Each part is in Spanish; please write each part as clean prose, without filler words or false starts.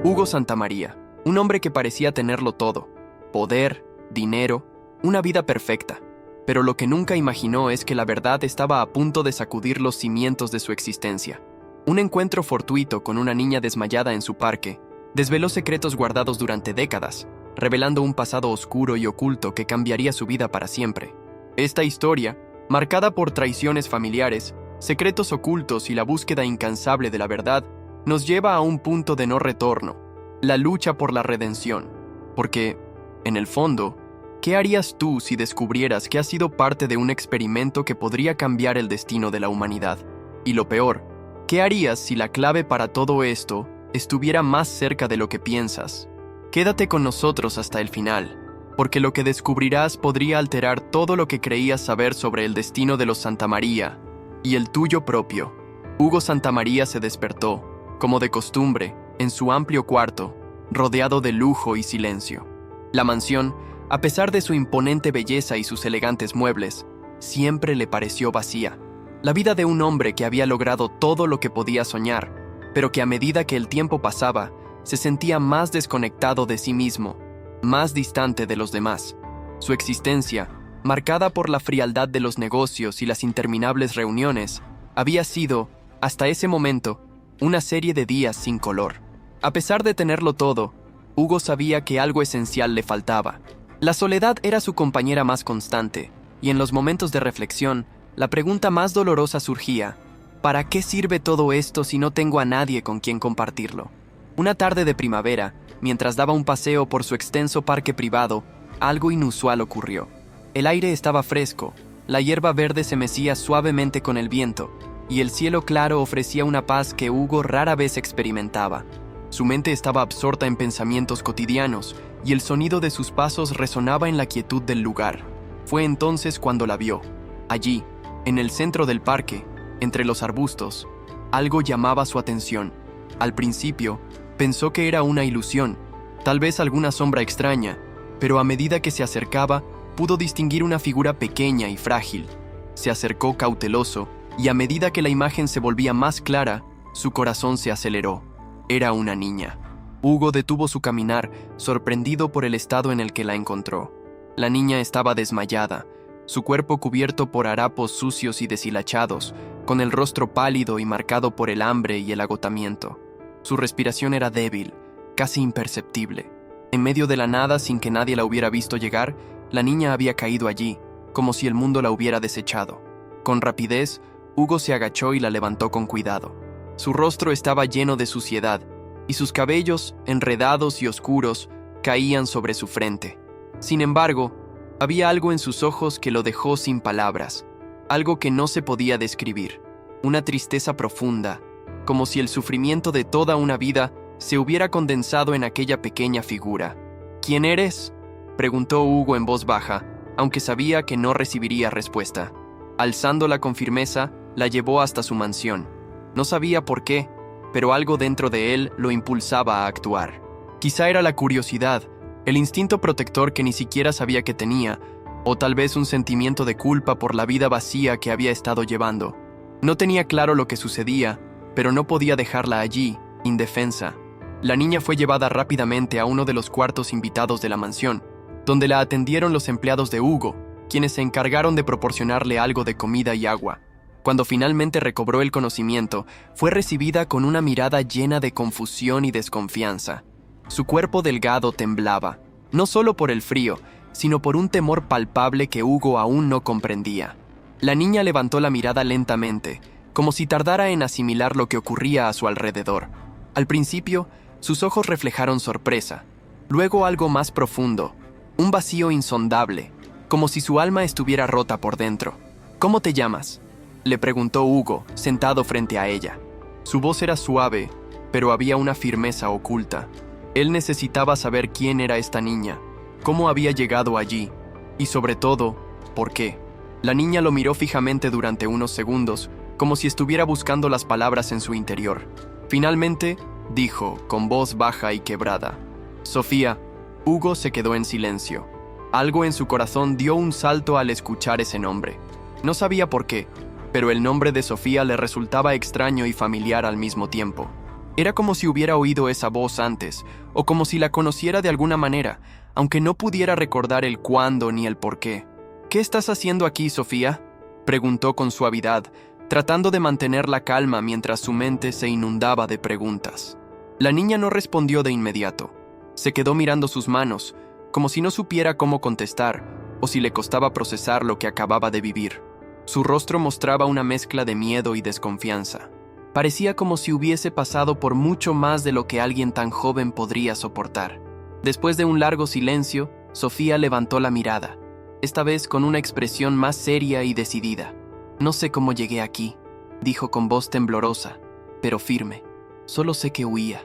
Hugo Santamaría, un hombre que parecía tenerlo todo: poder, dinero, una vida perfecta. Pero lo que nunca imaginó es que la verdad estaba a punto de sacudir los cimientos de su existencia. Un encuentro fortuito con una niña desmayada en su parque desveló secretos guardados durante décadas, revelando un pasado oscuro y oculto que cambiaría su vida para siempre. Esta historia, marcada por traiciones familiares, secretos ocultos y la búsqueda incansable de la verdad, nos lleva a un punto de no retorno: la lucha por la redención. Porque, en el fondo, ¿qué harías tú si descubrieras que has sido parte de un experimento que podría cambiar el destino de la humanidad? Y lo peor, ¿qué harías si la clave para todo esto estuviera más cerca de lo que piensas? Quédate con nosotros hasta el final, porque lo que descubrirás podría alterar todo lo que creías saber sobre el destino de los Santamaría y el tuyo propio. Hugo Santamaría se despertó, como de costumbre, en su amplio cuarto, rodeado de lujo y silencio. La mansión, a pesar de su imponente belleza y sus elegantes muebles, siempre le pareció vacía. La vida de un hombre que había logrado todo lo que podía soñar, pero que a medida que el tiempo pasaba, se sentía más desconectado de sí mismo, más distante de los demás. Su existencia, marcada por la frialdad de los negocios y las interminables reuniones, había sido, hasta ese momento, una serie de días sin color. A pesar de tenerlo todo, Hugo sabía que algo esencial le faltaba. La soledad era su compañera más constante, y en los momentos de reflexión, la pregunta más dolorosa surgía: ¿para qué sirve todo esto si no tengo a nadie con quien compartirlo? Una tarde de primavera, mientras daba un paseo por su extenso parque privado, algo inusual ocurrió. El aire estaba fresco, la hierba verde se mecía suavemente con el viento, y el cielo claro ofrecía una paz que Hugo rara vez experimentaba. Su mente estaba absorta en pensamientos cotidianos, y el sonido de sus pasos resonaba en la quietud del lugar. Fue entonces cuando la vio. Allí, en el centro del parque, entre los arbustos, algo llamaba su atención. Al principio, pensó que era una ilusión, tal vez alguna sombra extraña, pero a medida que se acercaba, pudo distinguir una figura pequeña y frágil. Se acercó cauteloso, y a medida que la imagen se volvía más clara, su corazón se aceleró. Era una niña. Hugo detuvo su caminar, sorprendido por el estado en el que la encontró. La niña estaba desmayada, su cuerpo cubierto por harapos sucios y deshilachados, con el rostro pálido y marcado por el hambre y el agotamiento. Su respiración era débil, casi imperceptible. En medio de la nada, sin que nadie la hubiera visto llegar, la niña había caído allí, como si el mundo la hubiera desechado. Con rapidez, Hugo se agachó y la levantó con cuidado. Su rostro estaba lleno de suciedad, y sus cabellos, enredados y oscuros, caían sobre su frente. Sin embargo, había algo en sus ojos que lo dejó sin palabras, algo que no se podía describir, una tristeza profunda, como si el sufrimiento de toda una vida se hubiera condensado en aquella pequeña figura. ¿Quién eres?, preguntó Hugo en voz baja, aunque sabía que no recibiría respuesta. Alzándola con firmeza, la llevó hasta su mansión. No sabía por qué, pero algo dentro de él lo impulsaba a actuar. Quizá era la curiosidad, el instinto protector que ni siquiera sabía que tenía, o tal vez un sentimiento de culpa por la vida vacía que había estado llevando. No tenía claro lo que sucedía, pero no podía dejarla allí, indefensa. La niña fue llevada rápidamente a uno de los cuartos invitados de la mansión, donde la atendieron los empleados de Hugo, quienes se encargaron de proporcionarle algo de comida y agua. Cuando finalmente recobró el conocimiento, fue recibida con una mirada llena de confusión y desconfianza. Su cuerpo delgado temblaba, no solo por el frío, sino por un temor palpable que Hugo aún no comprendía. La niña levantó la mirada lentamente, como si tardara en asimilar lo que ocurría a su alrededor. Al principio, sus ojos reflejaron sorpresa, luego algo más profundo, un vacío insondable, como si su alma estuviera rota por dentro. ¿Cómo te llamas?, le preguntó Hugo, sentado frente a ella. Su voz era suave, pero había una firmeza oculta. Él necesitaba saber quién era esta niña, cómo había llegado allí, y sobre todo, ¿por qué? La niña lo miró fijamente durante unos segundos, como si estuviera buscando las palabras en su interior. Finalmente, dijo, con voz baja y quebrada: Sofía. Hugo se quedó en silencio. Algo en su corazón dio un salto al escuchar ese nombre. No sabía por qué, pero el nombre de Sofía le resultaba extraño y familiar al mismo tiempo. Era como si hubiera oído esa voz antes, o como si la conociera de alguna manera, aunque no pudiera recordar el cuándo ni el por qué. «¿Qué estás haciendo aquí, Sofía?», preguntó con suavidad, tratando de mantener la calma mientras su mente se inundaba de preguntas. La niña no respondió de inmediato. Se quedó mirando sus manos, como si no supiera cómo contestar, o si le costaba procesar lo que acababa de vivir. Su rostro mostraba una mezcla de miedo y desconfianza. Parecía como si hubiese pasado por mucho más de lo que alguien tan joven podría soportar. Después de un largo silencio, Sofía levantó la mirada, esta vez con una expresión más seria y decidida. «No sé cómo llegué aquí», dijo con voz temblorosa, pero firme. «Solo sé que huía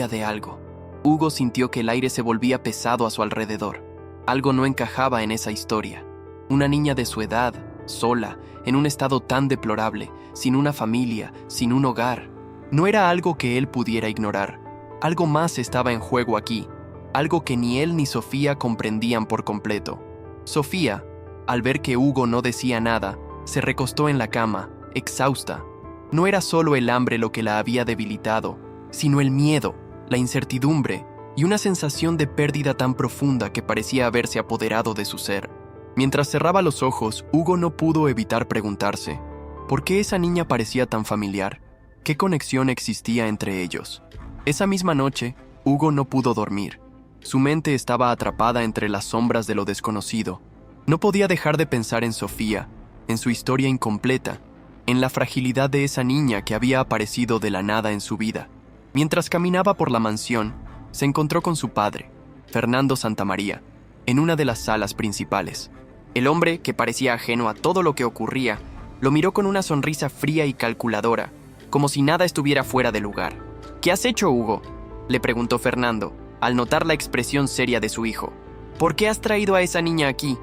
de algo». Hugo sintió que el aire se volvía pesado a su alrededor. Algo no encajaba en esa historia. Una niña de su edad, sola, en un estado tan deplorable, sin una familia, sin un hogar. No era algo que él pudiera ignorar. Algo más estaba en juego aquí, algo que ni él ni Sofía comprendían por completo. Sofía, al ver que Hugo no decía nada, se recostó en la cama, exhausta. No era solo el hambre lo que la había debilitado, sino el miedo, la incertidumbre y una sensación de pérdida tan profunda que parecía haberse apoderado de su ser. Mientras cerraba los ojos, Hugo no pudo evitar preguntarse, ¿por qué esa niña parecía tan familiar? ¿Qué conexión existía entre ellos? Esa misma noche, Hugo no pudo dormir. Su mente estaba atrapada entre las sombras de lo desconocido. No podía dejar de pensar en Sofía, en su historia incompleta, en la fragilidad de esa niña que había aparecido de la nada en su vida. Mientras caminaba por la mansión, se encontró con su padre, Fernando Santamaría, en una de las salas principales. El hombre, que parecía ajeno a todo lo que ocurría, lo miró con una sonrisa fría y calculadora, como si nada estuviera fuera de lugar. «¿Qué has hecho, Hugo?», le preguntó Fernando, al notar la expresión seria de su hijo. «¿Por qué has traído a esa niña aquí?».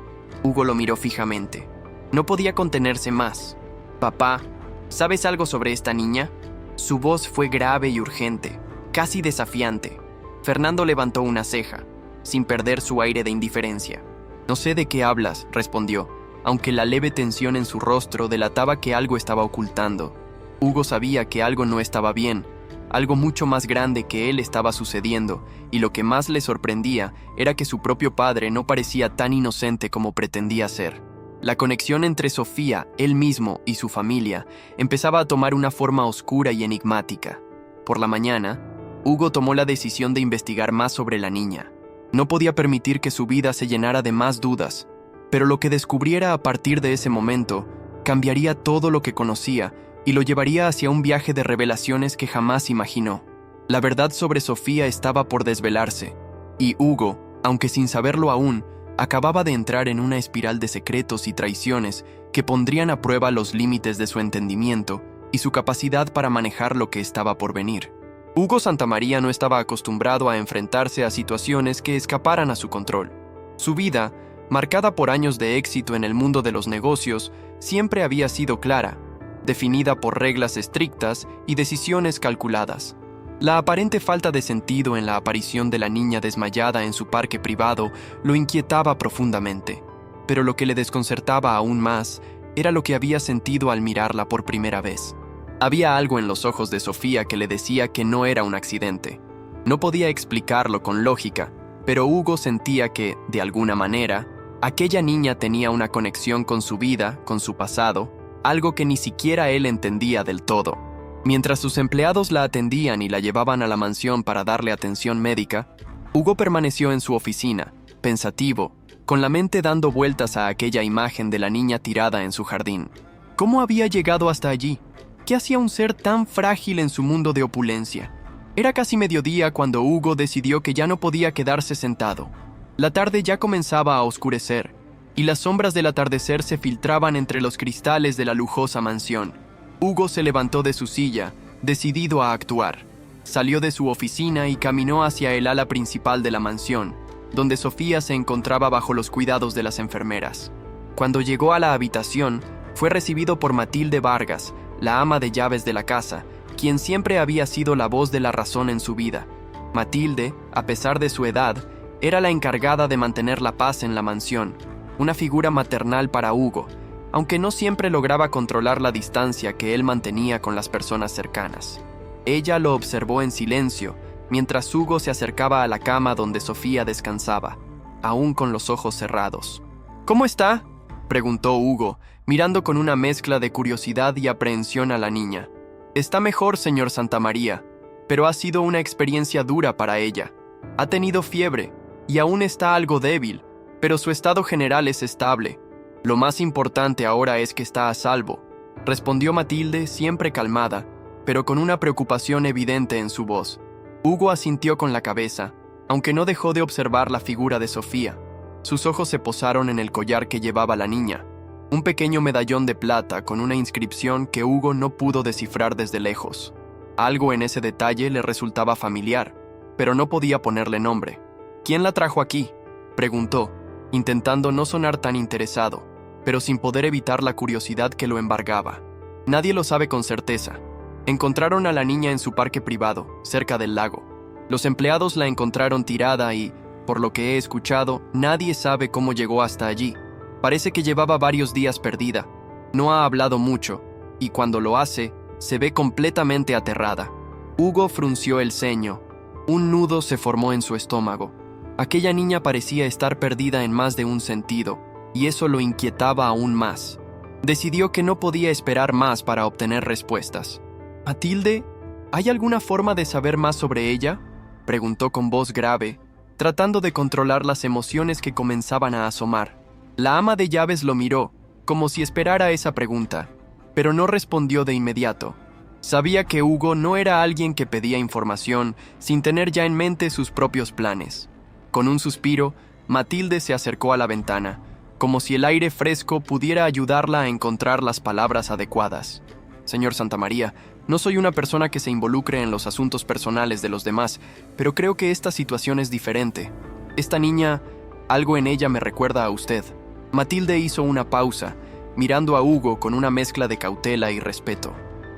Hugo lo miró fijamente. No podía contenerse más. «Papá, ¿sabes algo sobre esta niña?». Su voz fue grave y urgente, casi desafiante. Fernando levantó una ceja, sin perder su aire de indiferencia. «No sé de qué hablas», respondió, aunque la leve tensión en su rostro delataba que algo estaba ocultando. Hugo sabía que algo no estaba bien, algo mucho más grande que él estaba sucediendo, y lo que más le sorprendía era que su propio padre no parecía tan inocente como pretendía ser. La conexión entre Sofía, él mismo y su familia empezaba a tomar una forma oscura y enigmática. Por la mañana, Hugo tomó la decisión de investigar más sobre la niña. No podía permitir que su vida se llenara de más dudas, pero lo que descubriera a partir de ese momento cambiaría todo lo que conocía y lo llevaría hacia un viaje de revelaciones que jamás imaginó. La verdad sobre Sofía estaba por desvelarse, y Hugo, aunque sin saberlo aún, acababa de entrar en una espiral de secretos y traiciones que pondrían a prueba los límites de su entendimiento y su capacidad para manejar lo que estaba por venir. Hugo Santamaría no estaba acostumbrado a enfrentarse a situaciones que escaparan a su control. Su vida, marcada por años de éxito en el mundo de los negocios, siempre había sido clara, definida por reglas estrictas y decisiones calculadas. La aparente falta de sentido en la aparición de la niña desmayada en su parque privado lo inquietaba profundamente, pero lo que le desconcertaba aún más era lo que había sentido al mirarla por primera vez. Había algo en los ojos de Sofía que le decía que no era un accidente. No podía explicarlo con lógica, pero Hugo sentía que, de alguna manera, aquella niña tenía una conexión con su vida, con su pasado, algo que ni siquiera él entendía del todo. Mientras sus empleados la atendían y la llevaban a la mansión para darle atención médica, Hugo permaneció en su oficina, pensativo, con la mente dando vueltas a aquella imagen de la niña tirada en su jardín. ¿Cómo había llegado hasta allí? ¿Qué hacía un ser tan frágil en su mundo de opulencia? Era casi mediodía cuando Hugo decidió que ya no podía quedarse sentado. La tarde ya comenzaba a oscurecer, y las sombras del atardecer se filtraban entre los cristales de la lujosa mansión. Hugo se levantó de su silla, decidido a actuar. Salió de su oficina y caminó hacia el ala principal de la mansión, donde Sofía se encontraba bajo los cuidados de las enfermeras. Cuando llegó a la habitación, fue recibido por Matilde Vargas, la ama de llaves de la casa, quien siempre había sido la voz de la razón en su vida. Matilde, a pesar de su edad, era la encargada de mantener la paz en la mansión, una figura maternal para Hugo, aunque no siempre lograba controlar la distancia que él mantenía con las personas cercanas. Ella lo observó en silencio, mientras Hugo se acercaba a la cama donde Sofía descansaba, aún con los ojos cerrados. «¿Cómo está?», preguntó Hugo, mirando con una mezcla de curiosidad y aprehensión a la niña. «Está mejor, señor Santamaría, pero ha sido una experiencia dura para ella. Ha tenido fiebre y aún está algo débil, pero su estado general es estable. Lo más importante ahora es que está a salvo», respondió Matilde, siempre calmada, pero con una preocupación evidente en su voz. Hugo asintió con la cabeza, aunque no dejó de observar la figura de Sofía. Sus ojos se posaron en el collar que llevaba la niña, un pequeño medallón de plata con una inscripción que Hugo no pudo descifrar desde lejos. Algo en ese detalle le resultaba familiar, pero no podía ponerle nombre. «¿Quién la trajo aquí?», preguntó, intentando no sonar tan interesado, pero sin poder evitar la curiosidad que lo embargaba. «Nadie lo sabe con certeza. Encontraron a la niña en su parque privado, cerca del lago. Los empleados la encontraron tirada y, por lo que he escuchado, nadie sabe cómo llegó hasta allí. Parece que llevaba varios días perdida. No ha hablado mucho, y cuando lo hace, se ve completamente aterrada». Hugo frunció el ceño. Un nudo se formó en su estómago. Aquella niña parecía estar perdida en más de un sentido, y eso lo inquietaba aún más. Decidió que no podía esperar más para obtener respuestas. «Matilde, ¿hay alguna forma de saber más sobre ella?», preguntó con voz grave, tratando de controlar las emociones que comenzaban a asomar. La ama de llaves lo miró, como si esperara esa pregunta, pero no respondió de inmediato. Sabía que Hugo no era alguien que pedía información sin tener ya en mente sus propios planes. Con un suspiro, Matilde se acercó a la ventana, como si el aire fresco pudiera ayudarla a encontrar las palabras adecuadas. «Señor Santamaría, no soy una persona que se involucre en los asuntos personales de los demás, pero creo que esta situación es diferente. Esta niña, algo en ella me recuerda a usted». Matilde hizo una pausa, mirando a Hugo con una mezcla de cautela y respeto.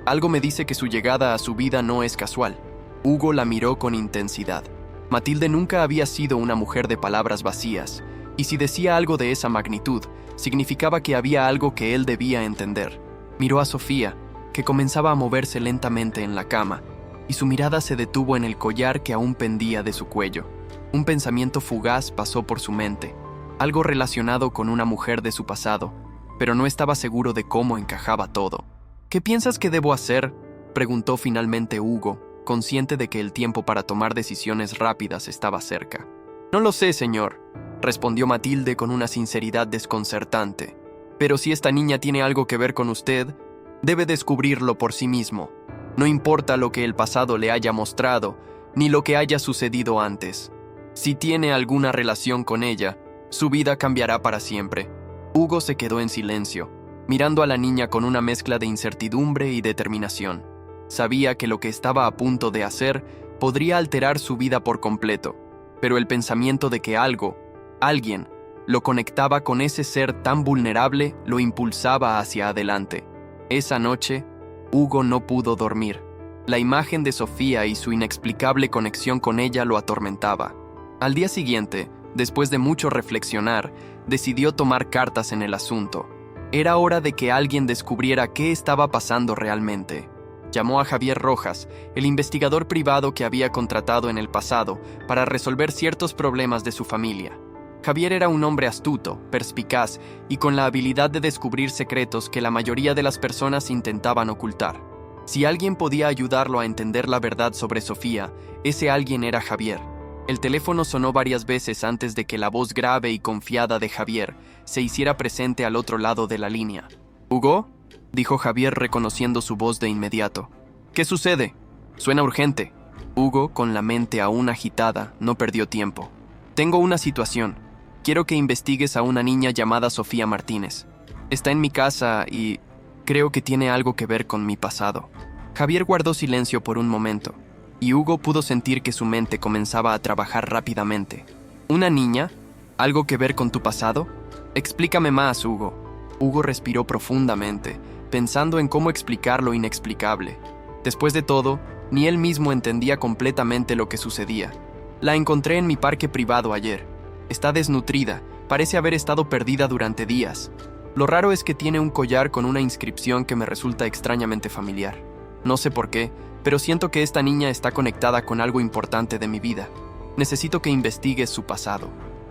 «Algo me dice que su llegada a su vida no es casual». Hugo la miró con intensidad. Matilde nunca había sido una mujer de palabras vacías, y si decía algo de esa magnitud, significaba que había algo que él debía entender. Miró a Sofía, que comenzaba a moverse lentamente en la cama, y su mirada se detuvo en el collar que aún pendía de su cuello. Un pensamiento fugaz pasó por su mente, algo relacionado con una mujer de su pasado, pero no estaba seguro de cómo encajaba todo. «¿Qué piensas que debo hacer?», preguntó finalmente Hugo, consciente de que el tiempo para tomar decisiones rápidas estaba cerca. «No lo sé, señor», respondió Matilde con una sinceridad desconcertante. «Pero si esta niña tiene algo que ver con usted, debe descubrirlo por sí mismo. No importa lo que el pasado le haya mostrado, ni lo que haya sucedido antes. Si tiene alguna relación con ella, su vida cambiará para siempre». Hugo se quedó en silencio, mirando a la niña con una mezcla de incertidumbre y determinación. Sabía que lo que estaba a punto de hacer podría alterar su vida por completo, pero el pensamiento de que alguien, lo conectaba con ese ser tan vulnerable lo impulsaba hacia adelante. Esa noche, Hugo no pudo dormir. La imagen de Sofía y su inexplicable conexión con ella lo atormentaba. Al día siguiente, después de mucho reflexionar, decidió tomar cartas en el asunto. Era hora de que alguien descubriera qué estaba pasando realmente. Llamó a Javier Rojas, el investigador privado que había contratado en el pasado para resolver ciertos problemas de su familia. Javier era un hombre astuto, perspicaz y con la habilidad de descubrir secretos que la mayoría de las personas intentaban ocultar. Si alguien podía ayudarlo a entender la verdad sobre Sofía, ese alguien era Javier. El teléfono sonó varias veces antes de que la voz grave y confiada de Javier se hiciera presente al otro lado de la línea. «¿Hugo?», dijo Javier reconociendo su voz de inmediato. «¿Qué sucede? Suena urgente». Hugo, con la mente aún agitada, no perdió tiempo. «Tengo una situación. Quiero que investigues a una niña llamada Sofía Martínez. Está en mi casa y creo que tiene algo que ver con mi pasado». Javier guardó silencio por un momento, y Hugo pudo sentir que su mente comenzaba a trabajar rápidamente. «¿Una niña? ¿Algo que ver con tu pasado? Explícame más, Hugo». Hugo respiró profundamente, pensando en cómo explicar lo inexplicable. Después de todo, ni él mismo entendía completamente lo que sucedía. «La encontré en mi parque privado ayer. Está desnutrida, parece haber estado perdida durante días. Lo raro es que tiene un collar con una inscripción que me resulta extrañamente familiar. No sé por qué, pero siento que esta niña está conectada con algo importante de mi vida. Necesito que investigues su pasado.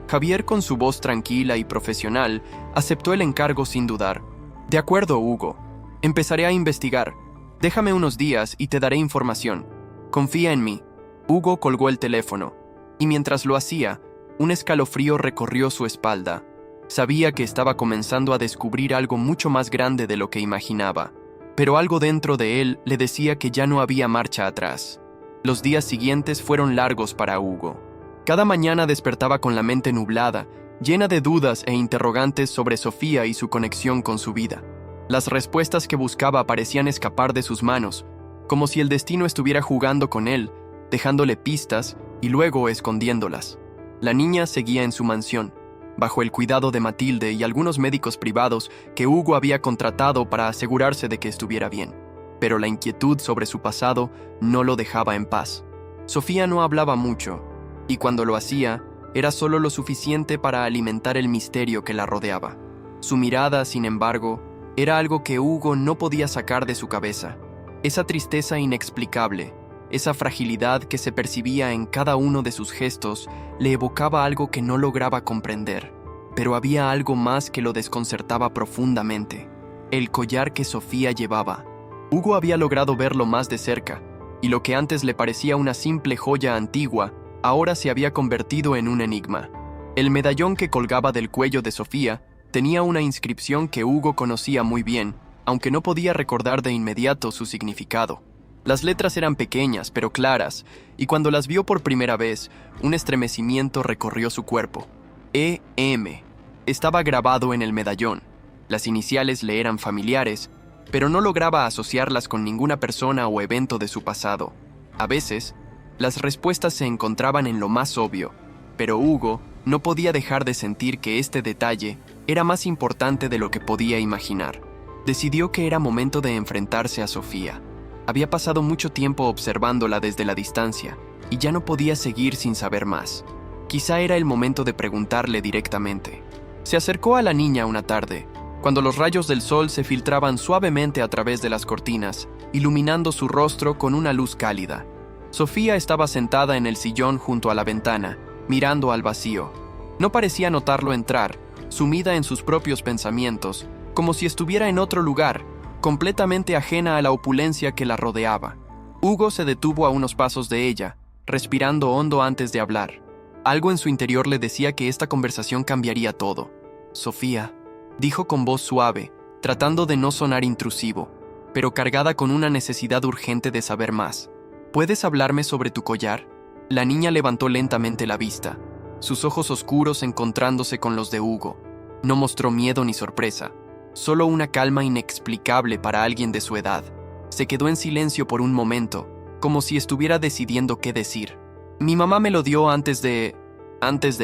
Javier, con su voz tranquila y profesional, aceptó el encargo sin dudar. De acuerdo, Hugo. Empezaré a investigar. Déjame unos días y te daré información. Confía en mí. Hugo colgó el teléfono, y mientras lo hacía, un escalofrío recorrió su espalda. Sabía que estaba comenzando a descubrir algo mucho más grande de lo que imaginaba, pero algo dentro de él le decía que ya no había marcha atrás. Los días siguientes fueron largos para Hugo. Cada mañana despertaba con la mente nublada, llena de dudas e interrogantes sobre Sofía y su conexión con su vida. Las respuestas que buscaba parecían escapar de sus manos, como si el destino estuviera jugando con él, dejándole pistas y luego escondiéndolas. La niña seguía en su mansión, bajo el cuidado de Matilde y algunos médicos privados que Hugo había contratado para asegurarse de que estuviera bien. Pero la inquietud sobre su pasado no lo dejaba en paz. Sofía no hablaba mucho, y cuando lo hacía, era solo lo suficiente para alimentar el misterio que la rodeaba. Su mirada, sin embargo, era algo que Hugo no podía sacar de su cabeza. Esa tristeza inexplicable, esa fragilidad que se percibía en cada uno de sus gestos, le evocaba algo que no lograba comprender. Pero había algo más que lo desconcertaba profundamente: el collar que Sofía llevaba. Hugo había logrado verlo más de cerca, y lo que antes le parecía una simple joya antigua, ahora se había convertido en un enigma. El medallón que colgaba del cuello de Sofía tenía una inscripción que Hugo conocía muy bien, aunque no podía recordar de inmediato su significado. Las letras eran pequeñas pero claras, y cuando las vio por primera vez, un estremecimiento recorrió su cuerpo. E.M. estaba grabado en el medallón. Las iniciales le eran familiares, pero no lograba asociarlas con ninguna persona o evento de su pasado. A veces, las respuestas se encontraban en lo más obvio, pero Hugo no podía dejar de sentir que este detalle era más importante de lo que podía imaginar. Decidió que era momento de enfrentarse a Sofía. Había pasado mucho tiempo observándola desde la distancia, y ya no podía seguir sin saber más. Quizá era el momento de preguntarle directamente. Se acercó a la niña una tarde, cuando los rayos del sol se filtraban suavemente a través de las cortinas, iluminando su rostro con una luz cálida. Sofía estaba sentada en el sillón junto a la ventana, mirando al vacío. No parecía notarlo entrar, sumida en sus propios pensamientos, como si estuviera en otro lugar, completamente ajena a la opulencia que la rodeaba. Hugo se detuvo a unos pasos de ella, respirando hondo antes de hablar. Algo en su interior le decía que esta conversación cambiaría todo. «Sofía», dijo con voz suave, tratando de no sonar intrusivo, pero cargada con una necesidad urgente de saber más. «¿Puedes hablarme sobre tu collar?» La niña levantó lentamente la vista, sus ojos oscuros encontrándose con los de Hugo. No mostró miedo ni sorpresa, solo una calma inexplicable para alguien de su edad. Se quedó en silencio por un momento, como si estuviera decidiendo qué decir. «Mi mamá me lo dio antes de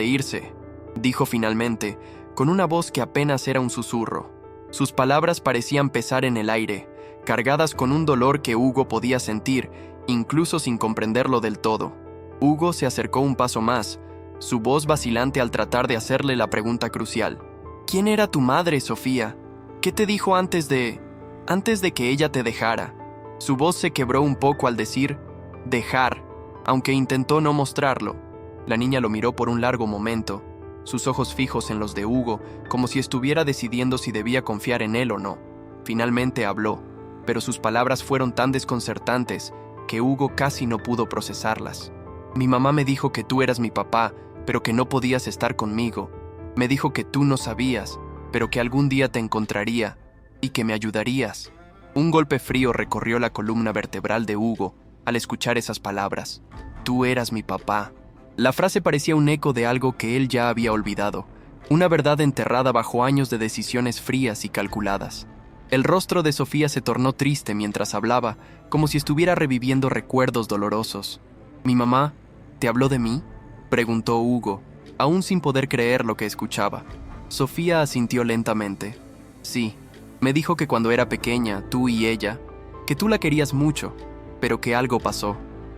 irse», dijo finalmente, con una voz que apenas era un susurro. Sus palabras parecían pesar en el aire, cargadas con un dolor que Hugo podía sentir, incluso sin comprenderlo del todo. Hugo se acercó un paso más, su voz vacilante al tratar de hacerle la pregunta crucial. «¿Quién era tu madre, Sofía? ¿Qué te dijo antes de que ella te dejara?» Su voz se quebró un poco al decir «dejar», aunque intentó no mostrarlo. La niña lo miró por un largo momento, sus ojos fijos en los de Hugo, como si estuviera decidiendo si debía confiar en él o no. Finalmente habló, pero sus palabras fueron tan desconcertantes que Hugo casi no pudo procesarlas. «Mi mamá me dijo que tú eras mi papá, pero que no podías estar conmigo. Me dijo que tú no sabías, pero que algún día te encontraría y que me ayudarías». Un golpe frío recorrió la columna vertebral de Hugo al escuchar esas palabras. «Tú eras mi papá». La frase parecía un eco de algo que él ya había olvidado, una verdad enterrada bajo años de decisiones frías y calculadas. El rostro de Sofía se tornó triste mientras hablaba, como si estuviera reviviendo recuerdos dolorosos. «¿Mi mamá te habló de mí?», preguntó Hugo, aún sin poder creer lo que escuchaba. Sofía asintió lentamente. «Sí, me dijo que cuando era pequeña, tú y ella, que tú la querías mucho, pero que algo pasó,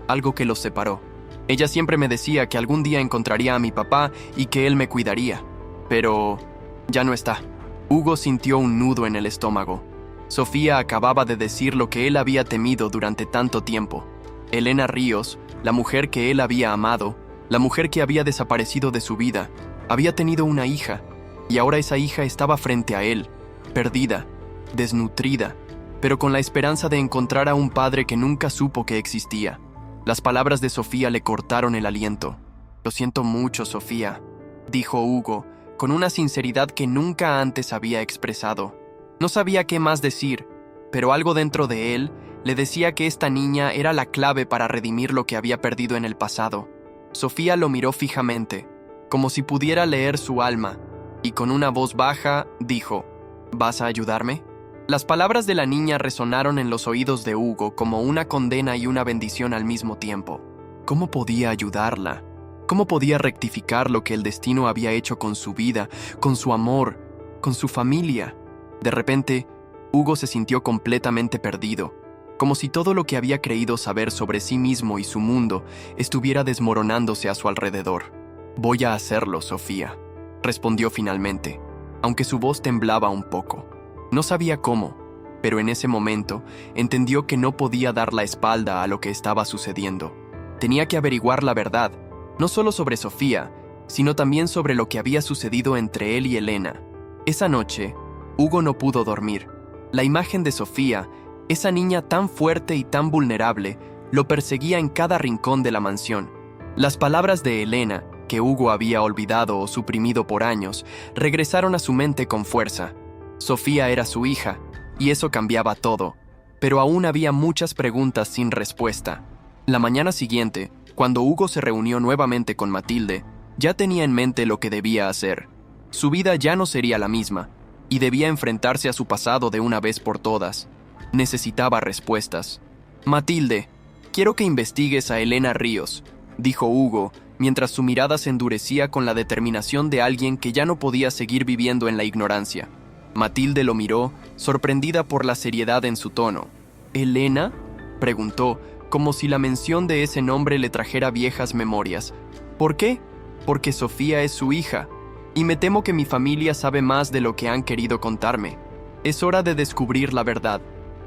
algo que los separó. Ella siempre me decía que algún día encontraría a mi papá y que él me cuidaría, pero ya no está». Hugo sintió un nudo en el estómago. Sofía acababa de decir lo que él había temido durante tanto tiempo. Elena Ríos, la mujer que él había amado, la mujer que había desaparecido de su vida, había tenido una hija, y ahora esa hija estaba frente a él, perdida, desnutrida, pero con la esperanza de encontrar a un padre que nunca supo que existía. Las palabras de Sofía le cortaron el aliento. «Lo siento mucho, Sofía», dijo Hugo, con una sinceridad que nunca antes había expresado. No sabía qué más decir, pero algo dentro de él le decía que esta niña era la clave para redimir lo que había perdido en el pasado. Sofía lo miró fijamente, como si pudiera leer su alma, y con una voz baja dijo: «¿Vas a ayudarme?». Las palabras de la niña resonaron en los oídos de Hugo como una condena y una bendición al mismo tiempo. ¿Cómo podía ayudarla? ¿Cómo podía rectificar lo que el destino había hecho con su vida, con su amor, con su familia? De repente, Hugo se sintió completamente perdido, como si todo lo que había creído saber sobre sí mismo y su mundo estuviera desmoronándose a su alrededor. «Voy a hacerlo, Sofía», respondió finalmente, aunque su voz temblaba un poco. No sabía cómo, pero en ese momento entendió que no podía dar la espalda a lo que estaba sucediendo. Tenía que averiguar la verdad, no solo sobre Sofía, sino también sobre lo que había sucedido entre él y Elena. Esa noche, Hugo no pudo dormir. La imagen de Sofía, esa niña tan fuerte y tan vulnerable, lo perseguía en cada rincón de la mansión. Las palabras de Elena, que Hugo había olvidado o suprimido por años, regresaron a su mente con fuerza. Sofía era su hija, y eso cambiaba todo, pero aún había muchas preguntas sin respuesta. La mañana siguiente, cuando Hugo se reunió nuevamente con Matilde, ya tenía en mente lo que debía hacer. Su vida ya no sería la misma, y debía enfrentarse a su pasado de una vez por todas. Necesitaba respuestas. «Matilde, quiero que investigues a Elena Ríos», dijo Hugo, mientras su mirada se endurecía con la determinación de alguien que ya no podía seguir viviendo en la ignorancia. Matilde lo miró, sorprendida por la seriedad en su tono. «¿Elena?», preguntó, como si la mención de ese nombre le trajera viejas memorias. «¿Por qué?». «Porque Sofía es su hija, y me temo que mi familia sabe más de lo que han querido contarme. Es hora de descubrir la verdad».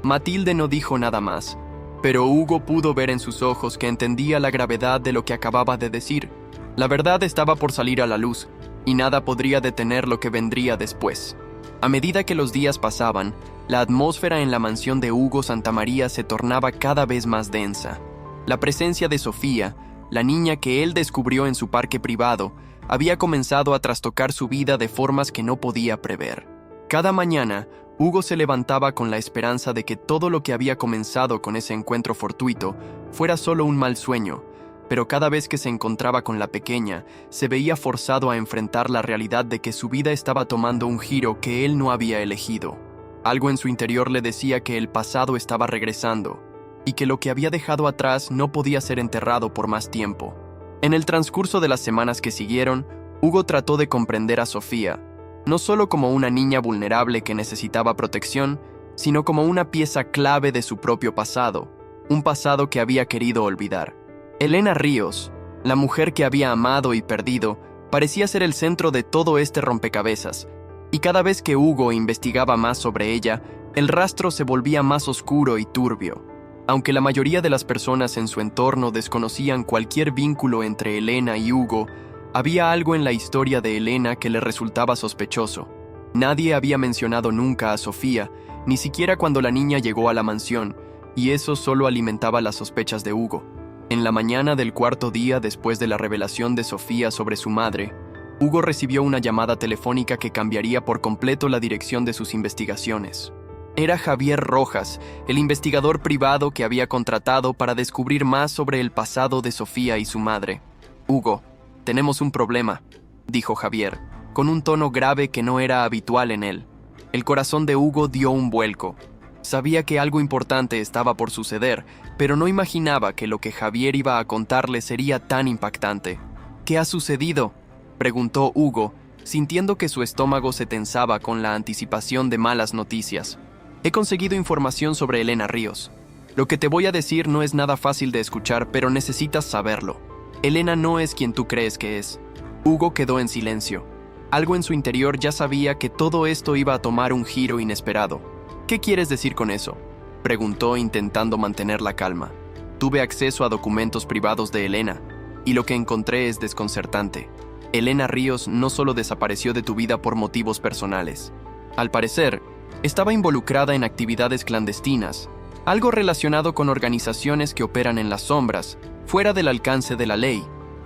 Matilde no dijo nada más, pero Hugo pudo ver en sus ojos que entendía la gravedad de lo que acababa de decir. La verdad estaba por salir a la luz, y nada podría detener lo que vendría después. A medida que los días pasaban, la atmósfera en la mansión de Hugo Santamaría se tornaba cada vez más densa. La presencia de Sofía, la niña que él descubrió en su parque privado, había comenzado a trastocar su vida de formas que no podía prever. Cada mañana, Hugo se levantaba con la esperanza de que todo lo que había comenzado con ese encuentro fortuito fuera solo un mal sueño, pero cada vez que se encontraba con la pequeña, se veía forzado a enfrentar la realidad de que su vida estaba tomando un giro que él no había elegido. Algo en su interior le decía que el pasado estaba regresando, y que lo que había dejado atrás no podía ser enterrado por más tiempo. En el transcurso de las semanas que siguieron, Hugo trató de comprender a Sofía, no solo como una niña vulnerable que necesitaba protección, sino como una pieza clave de su propio pasado, un pasado que había querido olvidar. Elena Ríos, la mujer que había amado y perdido, parecía ser el centro de todo este rompecabezas, y cada vez que Hugo investigaba más sobre ella, el rastro se volvía más oscuro y turbio. Aunque la mayoría de las personas en su entorno desconocían cualquier vínculo entre Elena y Hugo, había algo en la historia de Elena que le resultaba sospechoso. Nadie había mencionado nunca a Sofía, ni siquiera cuando la niña llegó a la mansión, y eso solo alimentaba las sospechas de Hugo. En la mañana del cuarto día después de la revelación de Sofía sobre su madre, Hugo recibió una llamada telefónica que cambiaría por completo la dirección de sus investigaciones. Era Javier Rojas, el investigador privado que había contratado para descubrir más sobre el pasado de Sofía y su madre. «Hugo, tenemos un problema», dijo Javier, con un tono grave que no era habitual en él. El corazón de Hugo dio un vuelco. Sabía que algo importante estaba por suceder, pero no imaginaba que lo que Javier iba a contarle sería tan impactante. «¿Qué ha sucedido?», preguntó Hugo, sintiendo que su estómago se tensaba con la anticipación de malas noticias. «He conseguido información sobre Elena Ríos. Lo que te voy a decir no es nada fácil de escuchar, pero necesitas saberlo. Elena no es quien tú crees que es». Hugo quedó en silencio. Algo en su interior ya sabía que todo esto iba a tomar un giro inesperado. «¿Qué quieres decir con eso?», preguntó intentando mantener la calma. Tuve acceso a documentos privados de Elena, y lo que encontré es desconcertante. Elena Ríos no solo desapareció de tu vida por motivos personales. Al parecer, estaba involucrada en actividades clandestinas, algo relacionado con organizaciones que operan en las sombras, fuera del alcance de la ley.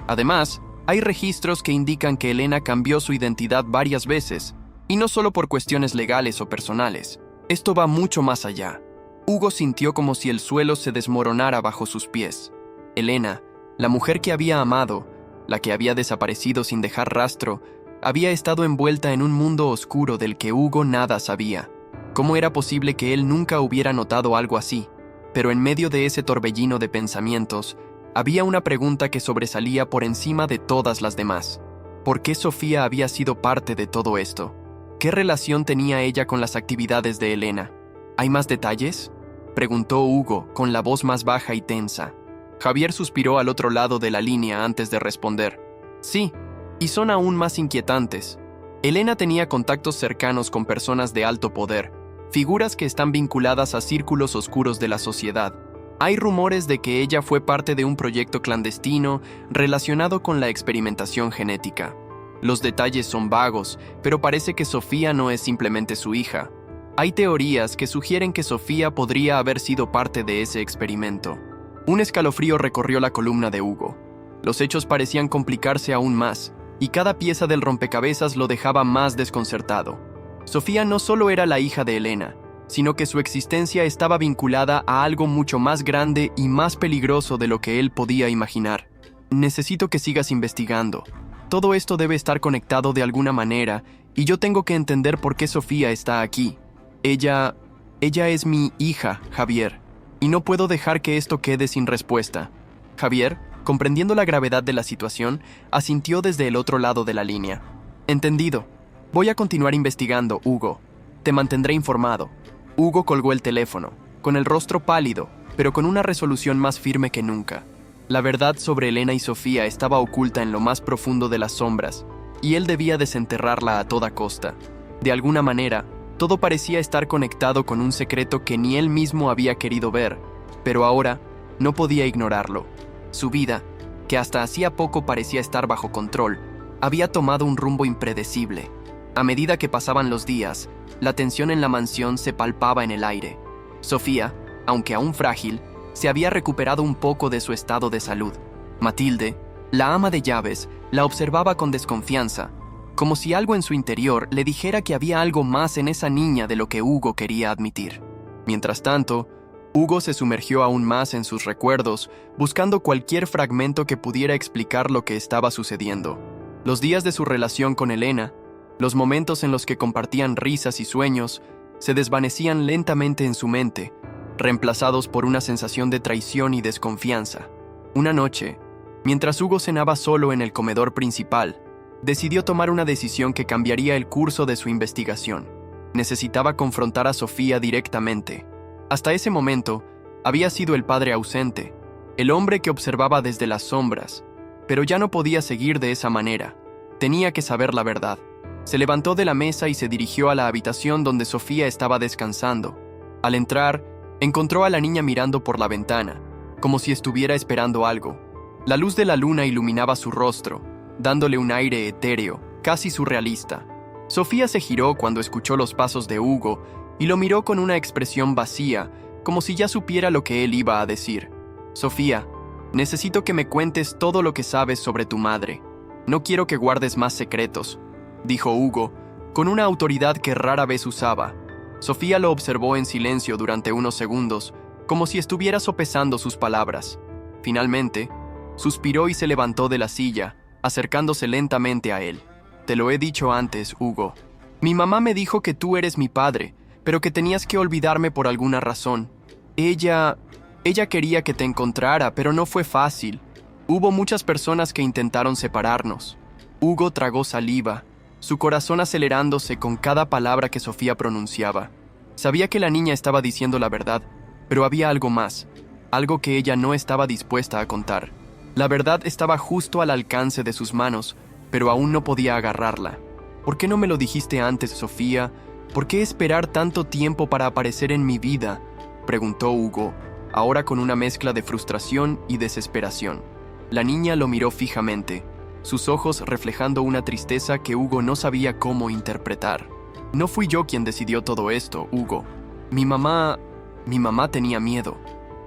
Además, hay registros que indican que Elena cambió su identidad varias veces, y no solo por cuestiones legales o personales. Esto va mucho más allá. Hugo sintió como si el suelo se desmoronara bajo sus pies. Elena, la mujer que había amado, la que había desaparecido sin dejar rastro, había estado envuelta en un mundo oscuro del que Hugo nada sabía. ¿Cómo era posible que él nunca hubiera notado algo así? Pero en medio de ese torbellino de pensamientos, había una pregunta que sobresalía por encima de todas las demás. ¿Por qué Sofía había sido parte de todo esto? ¿Qué relación tenía ella con las actividades de Elena? ¿Hay más detalles?, preguntó Hugo con la voz más baja y tensa. Javier suspiró al otro lado de la línea antes de responder. Sí, y son aún más inquietantes. Elena tenía contactos cercanos con personas de alto poder, figuras que están vinculadas a círculos oscuros de la sociedad. Hay rumores de que ella fue parte de un proyecto clandestino relacionado con la experimentación genética. Los detalles son vagos, pero parece que Sofía no es simplemente su hija. Hay teorías que sugieren que Sofía podría haber sido parte de ese experimento. Un escalofrío recorrió la columna de Hugo. Los hechos parecían complicarse aún más, y cada pieza del rompecabezas lo dejaba más desconcertado. Sofía no solo era la hija de Elena, sino que su existencia estaba vinculada a algo mucho más grande y más peligroso de lo que él podía imaginar. Necesito que sigas investigando. Todo esto debe estar conectado de alguna manera, y yo tengo que entender por qué Sofía está aquí. Ella es mi hija, Javier, y no puedo dejar que esto quede sin respuesta. Javier, comprendiendo la gravedad de la situación, asintió desde el otro lado de la línea. Entendido. Voy a continuar investigando, Hugo. Te mantendré informado. Hugo colgó el teléfono, con el rostro pálido, pero con una resolución más firme que nunca. La verdad sobre Elena y Sofía estaba oculta en lo más profundo de las sombras, y él debía desenterrarla a toda costa. De alguna manera, todo parecía estar conectado con un secreto que ni él mismo había querido ver, pero ahora no podía ignorarlo. Su vida, que hasta hacía poco parecía estar bajo control, había tomado un rumbo impredecible. A medida que pasaban los días, la tensión en la mansión se palpaba en el aire. Sofía, aunque aún frágil, se había recuperado un poco de su estado de salud. Matilde, la ama de llaves, la observaba con desconfianza, como si algo en su interior le dijera que había algo más en esa niña de lo que Hugo quería admitir. Mientras tanto, Hugo se sumergió aún más en sus recuerdos, buscando cualquier fragmento que pudiera explicar lo que estaba sucediendo. Los días de su relación con Elena, los momentos en los que compartían risas y sueños, se desvanecían lentamente en su mente, reemplazados por una sensación de traición y desconfianza. Una noche, mientras Hugo cenaba solo en el comedor principal, decidió tomar una decisión que cambiaría el curso de su investigación. Necesitaba confrontar a Sofía directamente. Hasta ese momento, había sido el padre ausente, el hombre que observaba desde las sombras, pero ya no podía seguir de esa manera. Tenía que saber la verdad. Se levantó de la mesa y se dirigió a la habitación donde Sofía estaba descansando. Al entrar, encontró a la niña mirando por la ventana, como si estuviera esperando algo. La luz de la luna iluminaba su rostro, dándole un aire etéreo, casi surrealista. Sofía se giró cuando escuchó los pasos de Hugo y lo miró con una expresión vacía, como si ya supiera lo que él iba a decir. Sofía, necesito que me cuentes todo lo que sabes sobre tu madre. No quiero que guardes más secretos, dijo Hugo, con una autoridad que rara vez usaba. Sofía lo observó en silencio durante unos segundos, como si estuviera sopesando sus palabras. Finalmente, suspiró y se levantó de la silla, acercándose lentamente a él. Te lo he dicho antes, Hugo. Mi mamá me dijo que tú eres mi padre, pero que tenías que olvidarme por alguna razón. Ella quería que te encontrara, pero no fue fácil. Hubo muchas personas que intentaron separarnos. Hugo tragó saliva, su corazón acelerándose con cada palabra que Sofía pronunciaba. Sabía que la niña estaba diciendo la verdad, pero había algo más, algo que ella no estaba dispuesta a contar. La verdad estaba justo al alcance de sus manos, pero aún no podía agarrarla. ¿Por qué no me lo dijiste antes, Sofía? ¿Por qué esperar tanto tiempo para aparecer en mi vida?, preguntó Hugo, ahora con una mezcla de frustración y desesperación. La niña lo miró fijamente, sus ojos reflejando una tristeza que Hugo no sabía cómo interpretar. No fui yo quien decidió todo esto, Hugo. Mi mamá tenía miedo.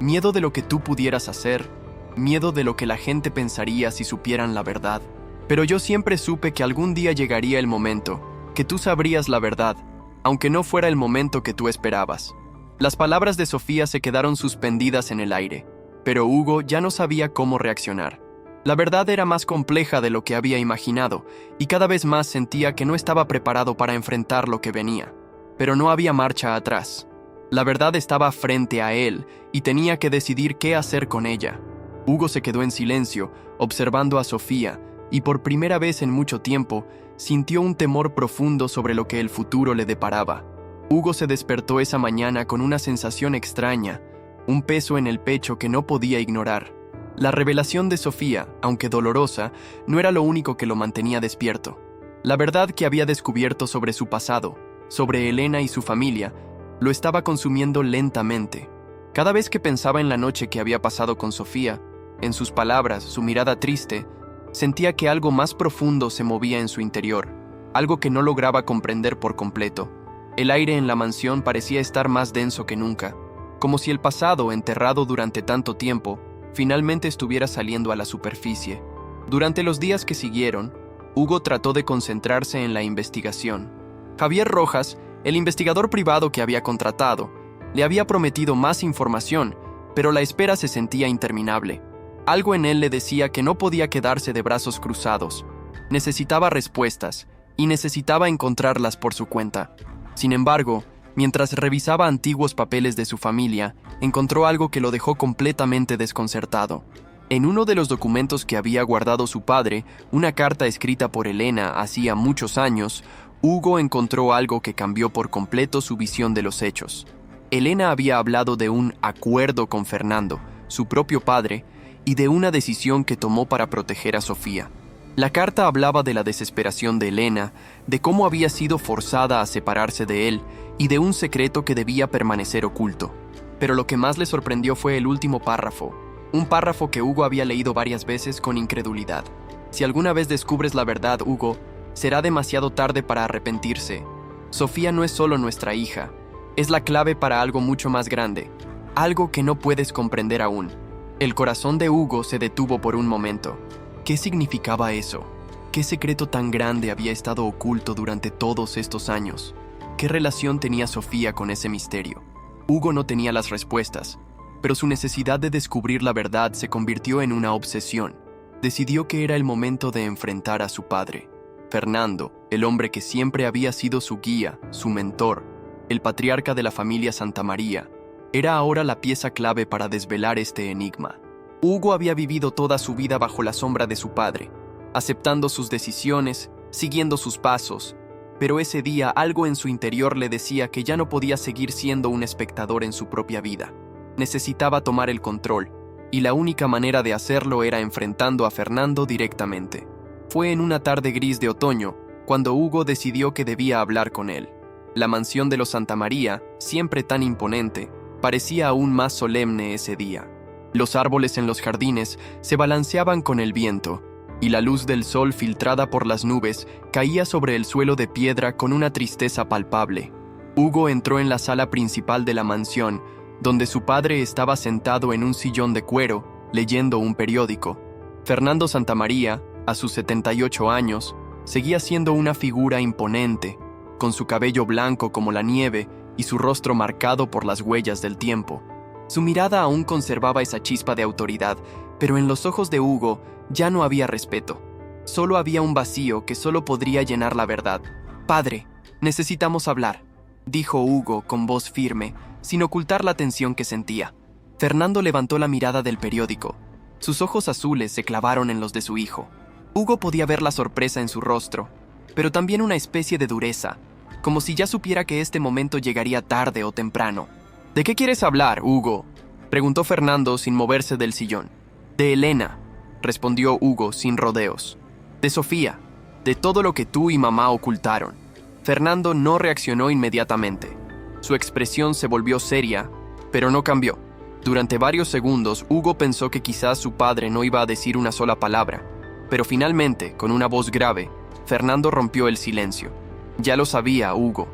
Miedo de lo que tú pudieras hacer, miedo de lo que la gente pensaría si supieran la verdad. Pero yo siempre supe que algún día llegaría el momento, que tú sabrías la verdad, aunque no fuera el momento que tú esperabas. Las palabras de Sofía se quedaron suspendidas en el aire, pero Hugo ya no sabía cómo reaccionar. La verdad era más compleja de lo que había imaginado, y cada vez más sentía que no estaba preparado para enfrentar lo que venía. Pero no había marcha atrás. La verdad estaba frente a él, y tenía que decidir qué hacer con ella. Hugo se quedó en silencio, observando a Sofía, y por primera vez en mucho tiempo, sintió un temor profundo sobre lo que el futuro le deparaba. Hugo se despertó esa mañana con una sensación extraña, un peso en el pecho que no podía ignorar. La revelación de Sofía, aunque dolorosa, no era lo único que lo mantenía despierto. La verdad que había descubierto sobre su pasado, sobre Elena y su familia, lo estaba consumiendo lentamente. Cada vez que pensaba en la noche que había pasado con Sofía, en sus palabras, su mirada triste, sentía que algo más profundo se movía en su interior, algo que no lograba comprender por completo. El aire en la mansión parecía estar más denso que nunca, como si el pasado, enterrado durante tanto tiempo, finalmente estuviera saliendo a la superficie. Durante los días que siguieron, Hugo trató de concentrarse en la investigación. Javier Rojas, el investigador privado que había contratado, le había prometido más información, pero la espera se sentía interminable. Algo en él le decía que no podía quedarse de brazos cruzados. Necesitaba respuestas, y necesitaba encontrarlas por su cuenta. Sin embargo, mientras revisaba antiguos papeles de su familia, encontró algo que lo dejó completamente desconcertado. En uno de los documentos que había guardado su padre, una carta escrita por Elena hacía muchos años, Hugo encontró algo que cambió por completo su visión de los hechos. Elena había hablado de un acuerdo con Fernando, su propio padre, y de una decisión que tomó para proteger a Sofía. La carta hablaba de la desesperación de Elena, de cómo había sido forzada a separarse de él y de un secreto que debía permanecer oculto. Pero lo que más le sorprendió fue el último párrafo, un párrafo que Hugo había leído varias veces con incredulidad. Si alguna vez descubres la verdad, Hugo, será demasiado tarde para arrepentirse. Sofía no es solo nuestra hija, es la clave para algo mucho más grande, algo que no puedes comprender aún. El corazón de Hugo se detuvo por un momento. ¿Qué significaba eso? ¿Qué secreto tan grande había estado oculto durante todos estos años? ¿Qué relación tenía Sofía con ese misterio? Hugo no tenía las respuestas, pero su necesidad de descubrir la verdad se convirtió en una obsesión. Decidió que era el momento de enfrentar a su padre. Fernando, el hombre que siempre había sido su guía, su mentor, el patriarca de la familia Santamaría, era ahora la pieza clave para desvelar este enigma. Hugo había vivido toda su vida bajo la sombra de su padre, aceptando sus decisiones, siguiendo sus pasos, pero ese día algo en su interior le decía que ya no podía seguir siendo un espectador en su propia vida. Necesitaba tomar el control, y la única manera de hacerlo era enfrentando a Fernando directamente. Fue en una tarde gris de otoño cuando Hugo decidió que debía hablar con él. La mansión de los Santamaría, siempre tan imponente, parecía aún más solemne ese día. Los árboles en los jardines se balanceaban con el viento, y la luz del sol filtrada por las nubes caía sobre el suelo de piedra con una tristeza palpable. Hugo entró en la sala principal de la mansión, donde su padre estaba sentado en un sillón de cuero, leyendo un periódico. Fernando Santamaría, a sus 78 años, seguía siendo una figura imponente, con su cabello blanco como la nieve y su rostro marcado por las huellas del tiempo. Su mirada aún conservaba esa chispa de autoridad, pero en los ojos de Hugo ya no había respeto. Solo había un vacío que solo podría llenar la verdad. «Padre, necesitamos hablar», dijo Hugo con voz firme, sin ocultar la tensión que sentía. Fernando levantó la mirada del periódico. Sus ojos azules se clavaron en los de su hijo. Hugo podía ver la sorpresa en su rostro, pero también una especie de dureza, como si ya supiera que este momento llegaría tarde o temprano. «¿De qué quieres hablar, Hugo?», preguntó Fernando sin moverse del sillón. «De Elena», respondió Hugo sin rodeos. «De Sofía, de todo lo que tú y mamá ocultaron». Fernando no reaccionó inmediatamente. Su expresión se volvió seria, pero no cambió. Durante varios segundos, Hugo pensó que quizás su padre no iba a decir una sola palabra, pero finalmente, con una voz grave, Fernando rompió el silencio. Ya lo sabía, Hugo.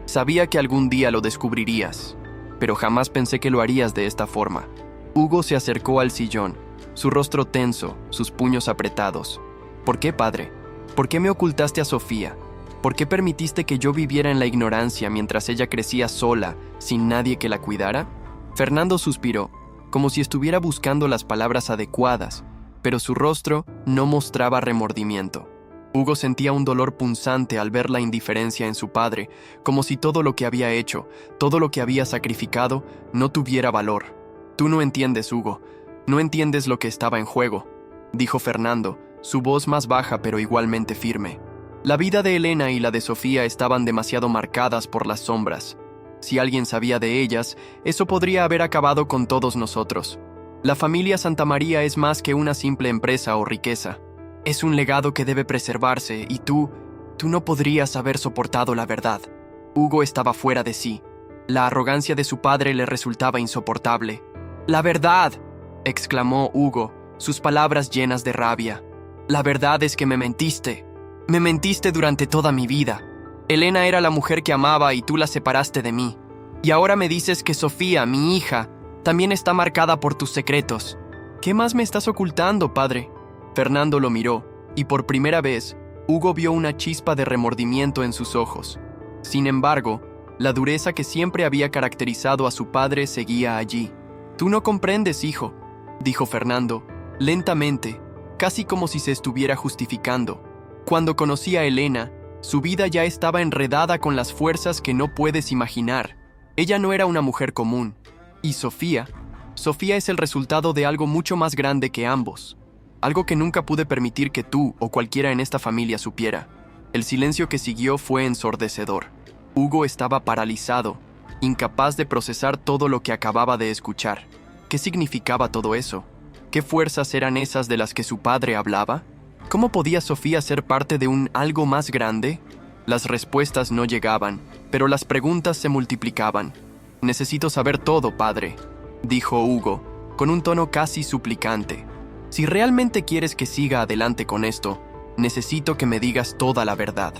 Sabía que algún día lo descubrirías, pero jamás pensé que lo harías de esta forma. Hugo se acercó al sillón, su rostro tenso, sus puños apretados. ¿Por qué, padre? ¿Por qué me ocultaste a Sofía? ¿Por qué permitiste que yo viviera en la ignorancia mientras ella crecía sola, sin nadie que la cuidara? Fernando suspiró, como si estuviera buscando las palabras adecuadas, pero su rostro no mostraba remordimiento. Hugo sentía un dolor punzante al ver la indiferencia en su padre, como si todo lo que había hecho, todo lo que había sacrificado, no tuviera valor. Tú no entiendes, Hugo, no entiendes lo que estaba en juego, dijo Fernando, su voz más baja pero igualmente firme. La vida de Elena y la de Sofía estaban demasiado marcadas por las sombras. Si alguien sabía de ellas, eso podría haber acabado con todos nosotros. La familia Santamaría es más que una simple empresa o riqueza. Es un legado que debe preservarse y tú no podrías haber soportado la verdad. Hugo estaba fuera de sí. La arrogancia de su padre le resultaba insoportable. «¡La verdad!», exclamó Hugo, sus palabras llenas de rabia. «La verdad es que me mentiste. Me mentiste durante toda mi vida. Elena era la mujer que amaba y tú la separaste de mí. Y ahora me dices que Sofía, mi hija, también está marcada por tus secretos. ¿Qué más me estás ocultando, padre?». Fernando lo miró, y por primera vez, Hugo vio una chispa de remordimiento en sus ojos. Sin embargo, la dureza que siempre había caracterizado a su padre seguía allí. «Tú no comprendes, hijo», dijo Fernando, lentamente, casi como si se estuviera justificando. «Cuando conocí a Elena, su vida ya estaba enredada con las fuerzas que no puedes imaginar. Ella no era una mujer común. Y Sofía es el resultado de algo mucho más grande que ambos. Algo que nunca pude permitir que tú o cualquiera en esta familia supiera». El silencio que siguió fue ensordecedor. Hugo estaba paralizado, incapaz de procesar todo lo que acababa de escuchar. ¿Qué significaba todo eso? ¿Qué fuerzas eran esas de las que su padre hablaba? ¿Cómo podía Sofía ser parte de un algo más grande? Las respuestas no llegaban, pero las preguntas se multiplicaban. «Necesito saber todo, padre», dijo Hugo, con un tono casi suplicante. «Si realmente quieres que siga adelante con esto, necesito que me digas toda la verdad».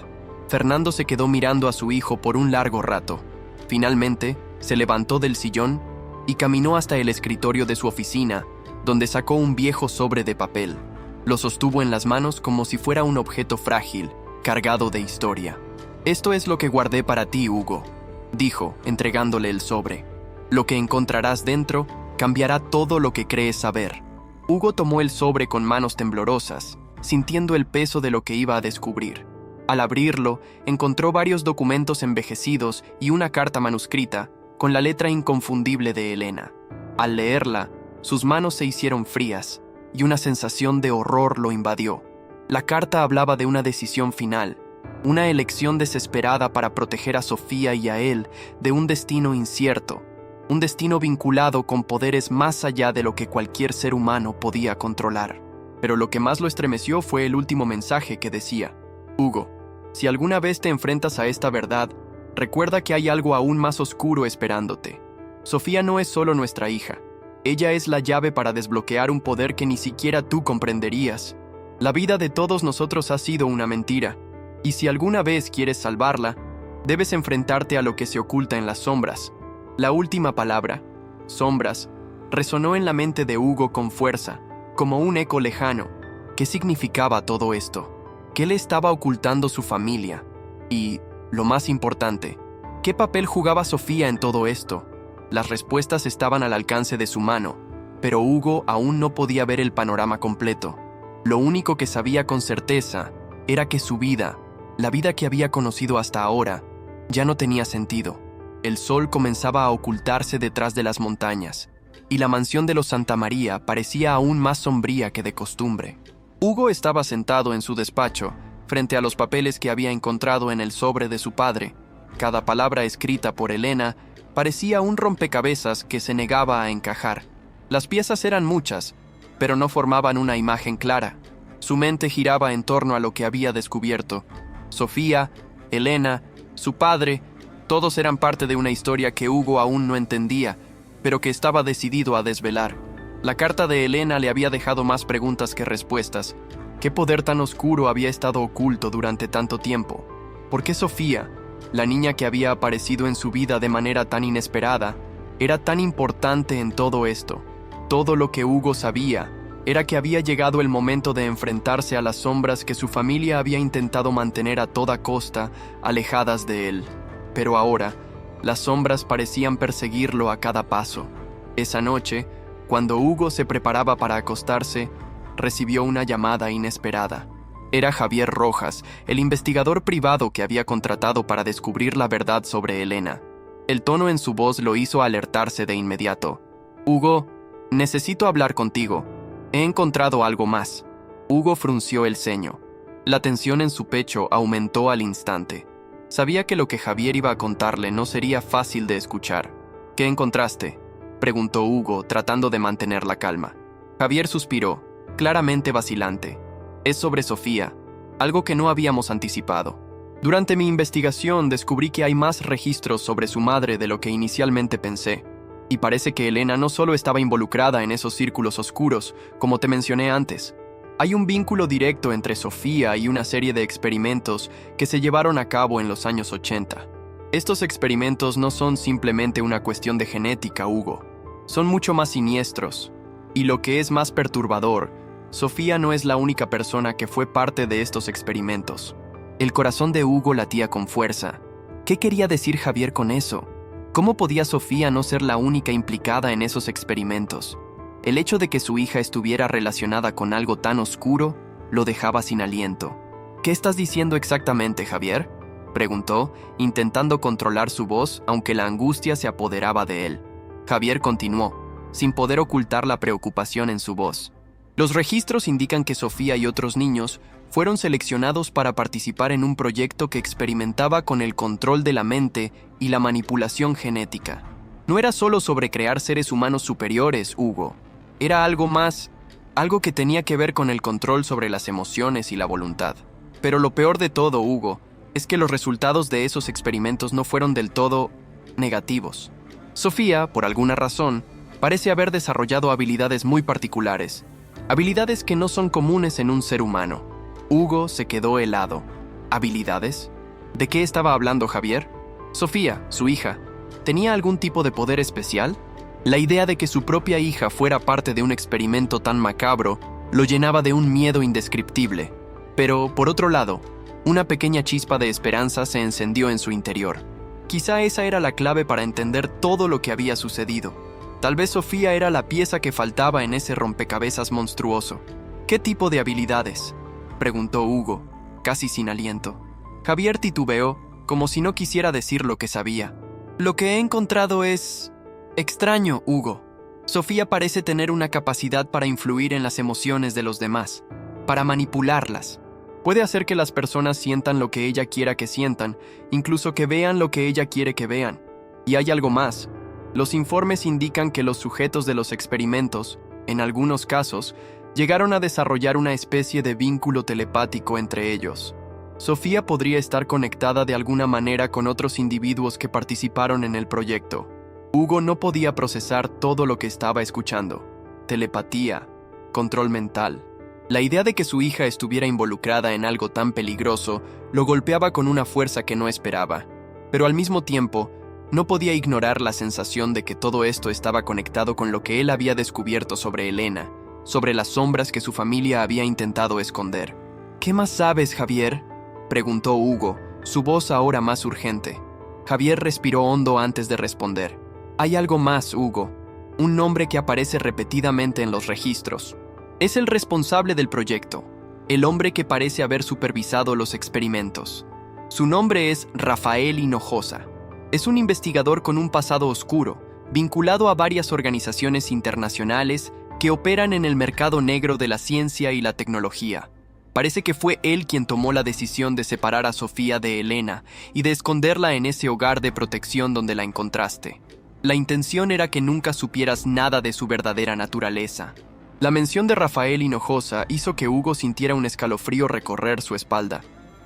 Fernando se quedó mirando a su hijo por un largo rato. Finalmente, se levantó del sillón y caminó hasta el escritorio de su oficina, donde sacó un viejo sobre de papel. Lo sostuvo en las manos como si fuera un objeto frágil, cargado de historia. «Esto es lo que guardé para ti, Hugo», dijo, entregándole el sobre. «Lo que encontrarás dentro cambiará todo lo que crees saber». Hugo tomó el sobre con manos temblorosas, sintiendo el peso de lo que iba a descubrir. Al abrirlo, encontró varios documentos envejecidos y una carta manuscrita, con la letra inconfundible de Elena. Al leerla, sus manos se hicieron frías, y una sensación de horror lo invadió. La carta hablaba de una decisión final, una elección desesperada para proteger a Sofía y a él de un destino incierto, un destino vinculado con poderes más allá de lo que cualquier ser humano podía controlar. Pero lo que más lo estremeció fue el último mensaje que decía: «Hugo, si alguna vez te enfrentas a esta verdad, recuerda que hay algo aún más oscuro esperándote. Sofía no es solo nuestra hija. Ella es la llave para desbloquear un poder que ni siquiera tú comprenderías. La vida de todos nosotros ha sido una mentira, y si alguna vez quieres salvarla, debes enfrentarte a lo que se oculta en las sombras». La última palabra, sombras, resonó en la mente de Hugo con fuerza, como un eco lejano. ¿Qué significaba todo esto? ¿Qué le estaba ocultando su familia? Y, lo más importante, ¿qué papel jugaba Sofía en todo esto? Las respuestas estaban al alcance de su mano, pero Hugo aún no podía ver el panorama completo. Lo único que sabía con certeza era que su vida, la vida que había conocido hasta ahora, ya no tenía sentido. El sol comenzaba a ocultarse detrás de las montañas, y la mansión de los Santamaría parecía aún más sombría que de costumbre. Hugo estaba sentado en su despacho, frente a los papeles que había encontrado en el sobre de su padre. Cada palabra escrita por Elena parecía un rompecabezas que se negaba a encajar. Las piezas eran muchas, pero no formaban una imagen clara. Su mente giraba en torno a lo que había descubierto. Sofía, Elena, su padre, todos eran parte de una historia que Hugo aún no entendía, pero que estaba decidido a desvelar. La carta de Elena le había dejado más preguntas que respuestas. ¿Qué poder tan oscuro había estado oculto durante tanto tiempo? ¿Por qué Sofía, la niña que había aparecido en su vida de manera tan inesperada, era tan importante en todo esto? Todo lo que Hugo sabía era que había llegado el momento de enfrentarse a las sombras que su familia había intentado mantener a toda costa alejadas de él. Pero ahora, las sombras parecían perseguirlo a cada paso. Esa noche, cuando Hugo se preparaba para acostarse, recibió una llamada inesperada. Era Javier Rojas, el investigador privado que había contratado para descubrir la verdad sobre Elena. El tono en su voz lo hizo alertarse de inmediato. «Hugo, necesito hablar contigo. He encontrado algo más». Hugo frunció el ceño. La tensión en su pecho aumentó al instante. Sabía que lo que Javier iba a contarle no sería fácil de escuchar. «¿Qué encontraste?», preguntó Hugo, tratando de mantener la calma. Javier suspiró, claramente vacilante. «Es sobre Sofía, algo que no habíamos anticipado. Durante mi investigación descubrí que hay más registros sobre su madre de lo que inicialmente pensé. Y parece que Elena no solo estaba involucrada en esos círculos oscuros, como te mencioné antes. Hay un vínculo directo entre Sofía y una serie de experimentos que se llevaron a cabo en los años 80. Estos experimentos no son simplemente una cuestión de genética, Hugo. Son mucho más siniestros. Y lo que es más perturbador, Sofía no es la única persona que fue parte de estos experimentos». El corazón de Hugo latía con fuerza. ¿Qué quería decir Javier con eso? ¿Cómo podía Sofía no ser la única implicada en esos experimentos? El hecho de que su hija estuviera relacionada con algo tan oscuro lo dejaba sin aliento. «¿Qué estás diciendo exactamente, Javier?», preguntó, intentando controlar su voz, aunque la angustia se apoderaba de él. Javier continuó, sin poder ocultar la preocupación en su voz. «Los registros indican que Sofía y otros niños fueron seleccionados para participar en un proyecto que experimentaba con el control de la mente y la manipulación genética. No era solo sobre crear seres humanos superiores, Hugo. Era algo más, algo que tenía que ver con el control sobre las emociones y la voluntad. Pero lo peor de todo, Hugo, es que los resultados de esos experimentos no fueron del todo negativos. Sofía, por alguna razón, parece haber desarrollado habilidades muy particulares, habilidades que no son comunes en un ser humano». Hugo se quedó helado. ¿Habilidades? ¿De qué estaba hablando Javier? Sofía, su hija, ¿tenía algún tipo de poder especial? La idea de que su propia hija fuera parte de un experimento tan macabro lo llenaba de un miedo indescriptible. Pero, por otro lado, una pequeña chispa de esperanza se encendió en su interior. Quizá esa era la clave para entender todo lo que había sucedido. Tal vez Sofía era la pieza que faltaba en ese rompecabezas monstruoso. ¿Qué tipo de habilidades?, preguntó Hugo, casi sin aliento. Javier titubeó, como si no quisiera decir lo que sabía. «Lo que he encontrado es extraño, Hugo. Sofía parece tener una capacidad para influir en las emociones de los demás, para manipularlas. Puede hacer que las personas sientan lo que ella quiera que sientan, incluso que vean lo que ella quiere que vean. Y hay algo más. Los informes indican que los sujetos de los experimentos, en algunos casos, llegaron a desarrollar una especie de vínculo telepático entre ellos. Sofía podría estar conectada de alguna manera con otros individuos que participaron en el proyecto. Hugo no podía procesar todo lo que estaba escuchando. Telepatía, control mental. La idea de que su hija estuviera involucrada en algo tan peligroso lo golpeaba con una fuerza que no esperaba. Pero al mismo tiempo, no podía ignorar la sensación de que todo esto estaba conectado con lo que él había descubierto sobre Elena, sobre las sombras que su familia había intentado esconder. «¿Qué más sabes, Javier?», preguntó Hugo, su voz ahora más urgente. Javier respiró hondo antes de responder. «Hay algo más, Hugo. Un nombre que aparece repetidamente en los registros. Es el responsable del proyecto, el hombre que parece haber supervisado los experimentos. Su nombre es Rafael Hinojosa. Es un investigador con un pasado oscuro, vinculado a varias organizaciones internacionales que operan en el mercado negro de la ciencia y la tecnología. Parece que fue él quien tomó la decisión de separar a Sofía de Elena y de esconderla en ese hogar de protección donde la encontraste. La intención era que nunca supieras nada de su verdadera naturaleza». La mención de Rafael Hinojosa hizo que Hugo sintiera un escalofrío recorrer su espalda.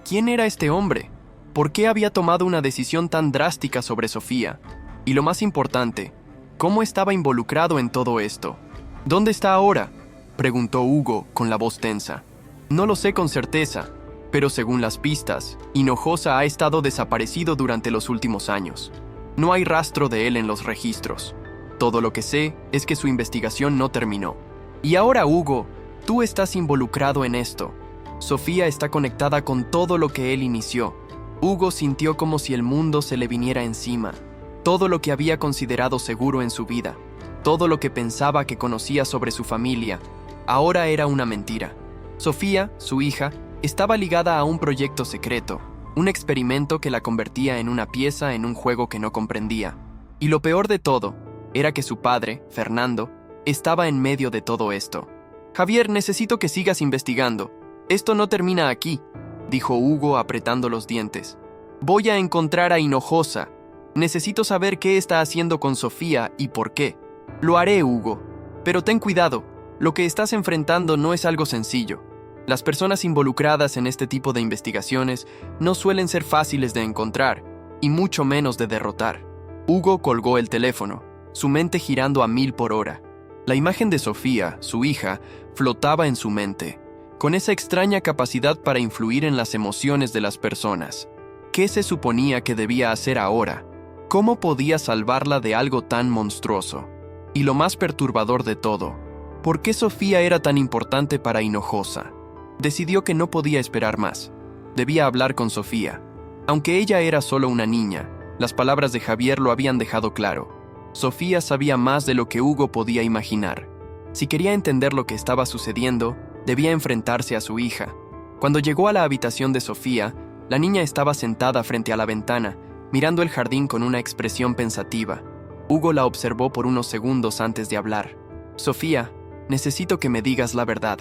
¿Quién era este hombre? ¿Por qué había tomado una decisión tan drástica sobre Sofía? Y lo más importante, ¿Cómo estaba involucrado en todo esto? ¿Dónde está ahora?, preguntó Hugo con la voz tensa. No lo sé con certeza, pero según las pistas, Hinojosa ha estado desaparecido durante los últimos años. No hay rastro de él en los registros. Todo lo que sé es que su investigación no terminó. Y ahora, Hugo, tú estás involucrado en esto. Sofía está conectada con todo lo que él inició. Hugo sintió como si el mundo se le viniera encima. Todo lo que había considerado seguro en su vida, todo lo que pensaba que conocía sobre su familia, ahora era una mentira. Sofía, su hija, estaba ligada a un proyecto secreto, un experimento que la convertía en una pieza en un juego que no comprendía. Y lo peor de todo era que su padre, Fernando, estaba en medio de todo esto. Javier, necesito que sigas investigando. Esto no termina aquí, dijo Hugo apretando los dientes. Voy a encontrar a Hinojosa. Necesito saber qué está haciendo con Sofía y por qué. Lo haré, Hugo. Pero ten cuidado, lo que estás enfrentando no es algo sencillo. Las personas involucradas en este tipo de investigaciones no suelen ser fáciles de encontrar, y mucho menos de derrotar. Hugo colgó el teléfono, su mente girando a 1000 por hora. La imagen de Sofía, su hija, flotaba en su mente, con esa extraña capacidad para influir en las emociones de las personas. ¿Qué se suponía que debía hacer ahora? ¿Cómo podía salvarla de algo tan monstruoso? Y lo más perturbador de todo, ¿por qué Sofía era tan importante para Hinojosa? Decidió que no podía esperar más. Debía hablar con Sofía. Aunque ella era solo una niña, las palabras de Javier lo habían dejado claro. Sofía sabía más de lo que Hugo podía imaginar. Si quería entender lo que estaba sucediendo, debía enfrentarse a su hija. Cuando llegó a la habitación de Sofía, la niña estaba sentada frente a la ventana, mirando el jardín con una expresión pensativa. Hugo la observó por unos segundos antes de hablar. Sofía, necesito que me digas la verdad.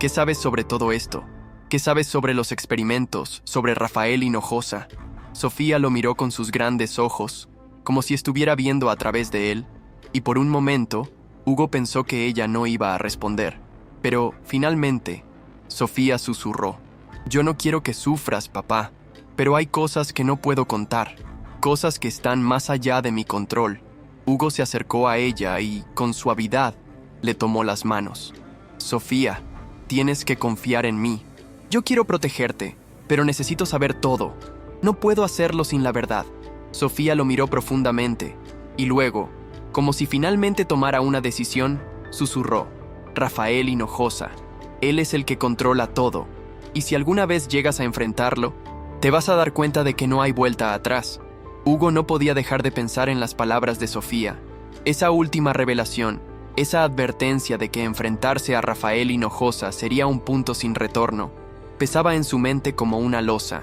¿Qué sabes sobre todo esto? ¿Qué sabes sobre los experimentos, sobre Rafael Hinojosa? Sofía lo miró con sus grandes ojos, como si estuviera viendo a través de él, y por un momento, Hugo pensó que ella no iba a responder. Pero, finalmente, Sofía susurró. Yo no quiero que sufras, papá, pero hay cosas que no puedo contar, cosas que están más allá de mi control. Hugo se acercó a ella y, con suavidad, le tomó las manos. Sofía, tienes que confiar en mí. Yo quiero protegerte, pero necesito saber todo. No puedo hacerlo sin la verdad. Sofía lo miró profundamente, y luego, como si finalmente tomara una decisión, susurró. Rafael Hinojosa. Él es el que controla todo, y si alguna vez llegas a enfrentarlo, te vas a dar cuenta de que no hay vuelta atrás. Hugo no podía dejar de pensar en las palabras de Sofía. Esa última revelación, esa advertencia de que enfrentarse a Rafael Hinojosa sería un punto sin retorno, pesaba en su mente como una losa.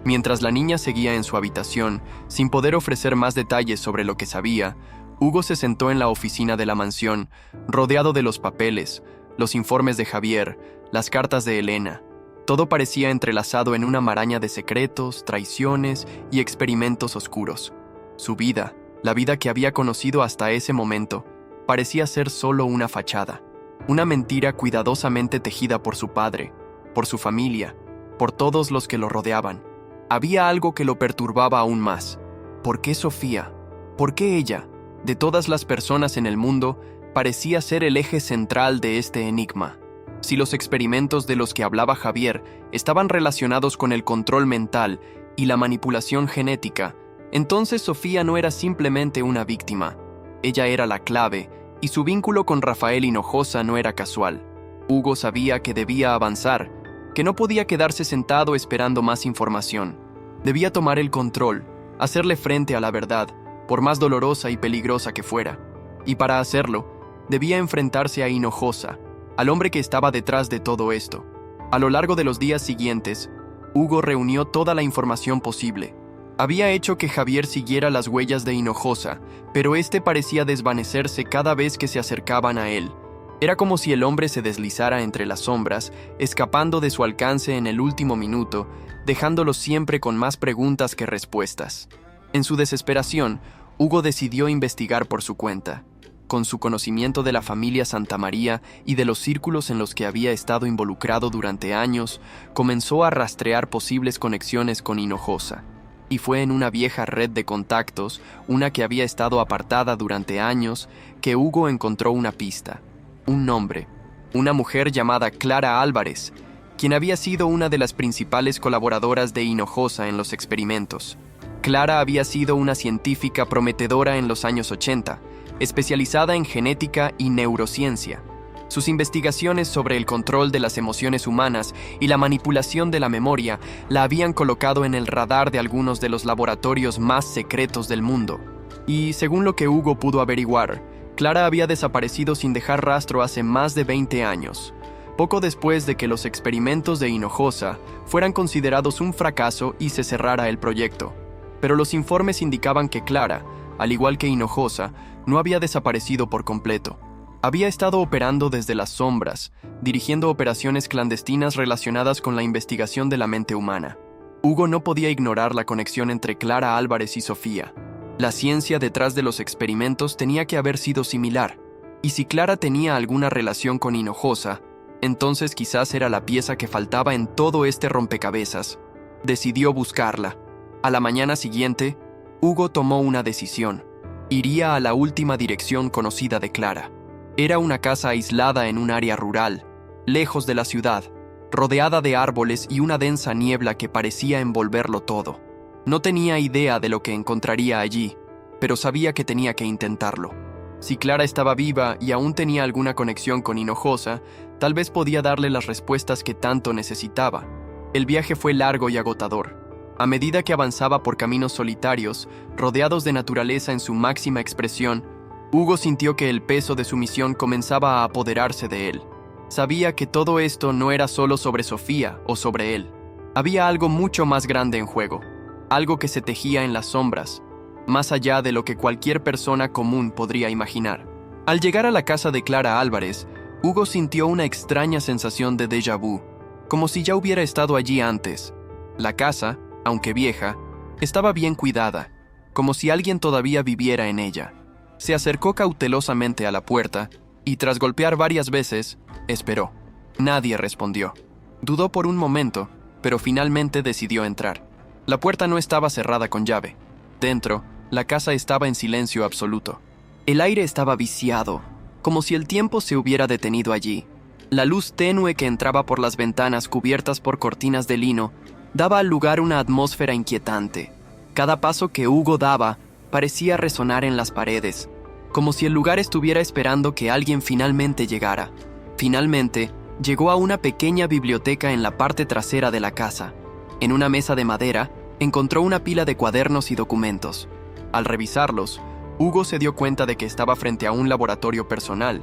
Mientras la niña seguía en su habitación, sin poder ofrecer más detalles sobre lo que sabía, Hugo se sentó en la oficina de la mansión, rodeado de los papeles, los informes de Javier, las cartas de Elena. Todo parecía entrelazado en una maraña de secretos, traiciones y experimentos oscuros. Su vida, la vida que había conocido hasta ese momento, parecía ser solo una fachada, una mentira cuidadosamente tejida por su padre, por su familia, por todos los que lo rodeaban. Había algo que lo perturbaba aún más. ¿Por qué Sofía? ¿Por qué ella, de todas las personas en el mundo, parecía ser el eje central de este enigma? Si los experimentos de los que hablaba Javier estaban relacionados con el control mental y la manipulación genética, entonces Sofía no era simplemente una víctima. Ella era la clave, y su vínculo con Rafael Hinojosa no era casual. Hugo sabía que debía avanzar, que no podía quedarse sentado esperando más información. Debía tomar el control, hacerle frente a la verdad, por más dolorosa y peligrosa que fuera. Y para hacerlo, debía enfrentarse a Hinojosa, al hombre que estaba detrás de todo esto. A lo largo de los días siguientes, Hugo reunió toda la información posible. Había hecho que Javier siguiera las huellas de Hinojosa, pero este parecía desvanecerse cada vez que se acercaban a él. Era como si el hombre se deslizara entre las sombras, escapando de su alcance en el último minuto, dejándolo siempre con más preguntas que respuestas. En su desesperación, Hugo decidió investigar por su cuenta. Con su conocimiento de la familia Santamaría y de los círculos en los que había estado involucrado durante años, comenzó a rastrear posibles conexiones con Hinojosa. Y fue en una vieja red de contactos, una que había estado apartada durante años, que Hugo encontró una pista, un nombre, una mujer llamada Clara Álvarez, quien había sido una de las principales colaboradoras de Hinojosa en los experimentos. Clara había sido una científica prometedora en los años 80, especializada en genética y neurociencia. Sus investigaciones sobre el control de las emociones humanas y la manipulación de la memoria la habían colocado en el radar de algunos de los laboratorios más secretos del mundo. Y, según lo que Hugo pudo averiguar, Clara había desaparecido sin dejar rastro hace más de 20 años, poco después de que los experimentos de Hinojosa fueran considerados un fracaso y se cerrara el proyecto. Pero los informes indicaban que Clara, al igual que Hinojosa, no había desaparecido por completo. Había estado operando desde las sombras, dirigiendo operaciones clandestinas relacionadas con la investigación de la mente humana. Hugo no podía ignorar la conexión entre Clara Álvarez y Sofía. La ciencia detrás de los experimentos tenía que haber sido similar, y si Clara tenía alguna relación con Hinojosa, entonces quizás era la pieza que faltaba en todo este rompecabezas. Decidió buscarla. A la mañana siguiente, Hugo tomó una decisión. Iría a la última dirección conocida de Clara. Era una casa aislada en un área rural, lejos de la ciudad, rodeada de árboles y una densa niebla que parecía envolverlo todo. No tenía idea de lo que encontraría allí, pero sabía que tenía que intentarlo. Si Clara estaba viva y aún tenía alguna conexión con Hinojosa, tal vez podía darle las respuestas que tanto necesitaba. El viaje fue largo y agotador. A medida que avanzaba por caminos solitarios, rodeados de naturaleza en su máxima expresión, Hugo sintió que el peso de su misión comenzaba a apoderarse de él. Sabía que todo esto no era solo sobre Sofía o sobre él. Había algo mucho más grande en juego, algo que se tejía en las sombras, más allá de lo que cualquier persona común podría imaginar. Al llegar a la casa de Clara Álvarez, Hugo sintió una extraña sensación de déjà vu, como si ya hubiera estado allí antes. La casa, aunque vieja, estaba bien cuidada, como si alguien todavía viviera en ella. Se acercó cautelosamente a la puerta y, tras golpear varias veces, esperó. Nadie respondió. Dudó por un momento, pero finalmente decidió entrar. La puerta no estaba cerrada con llave. Dentro, la casa estaba en silencio absoluto. El aire estaba viciado, como si el tiempo se hubiera detenido allí. La luz tenue que entraba por las ventanas cubiertas por cortinas de lino daba al lugar una atmósfera inquietante. Cada paso que Hugo daba parecía resonar en las paredes, como si el lugar estuviera esperando que alguien finalmente llegara. Finalmente, llegó a una pequeña biblioteca en la parte trasera de la casa. En una mesa de madera, encontró una pila de cuadernos y documentos. Al revisarlos, Hugo se dio cuenta de que estaba frente a un laboratorio personal,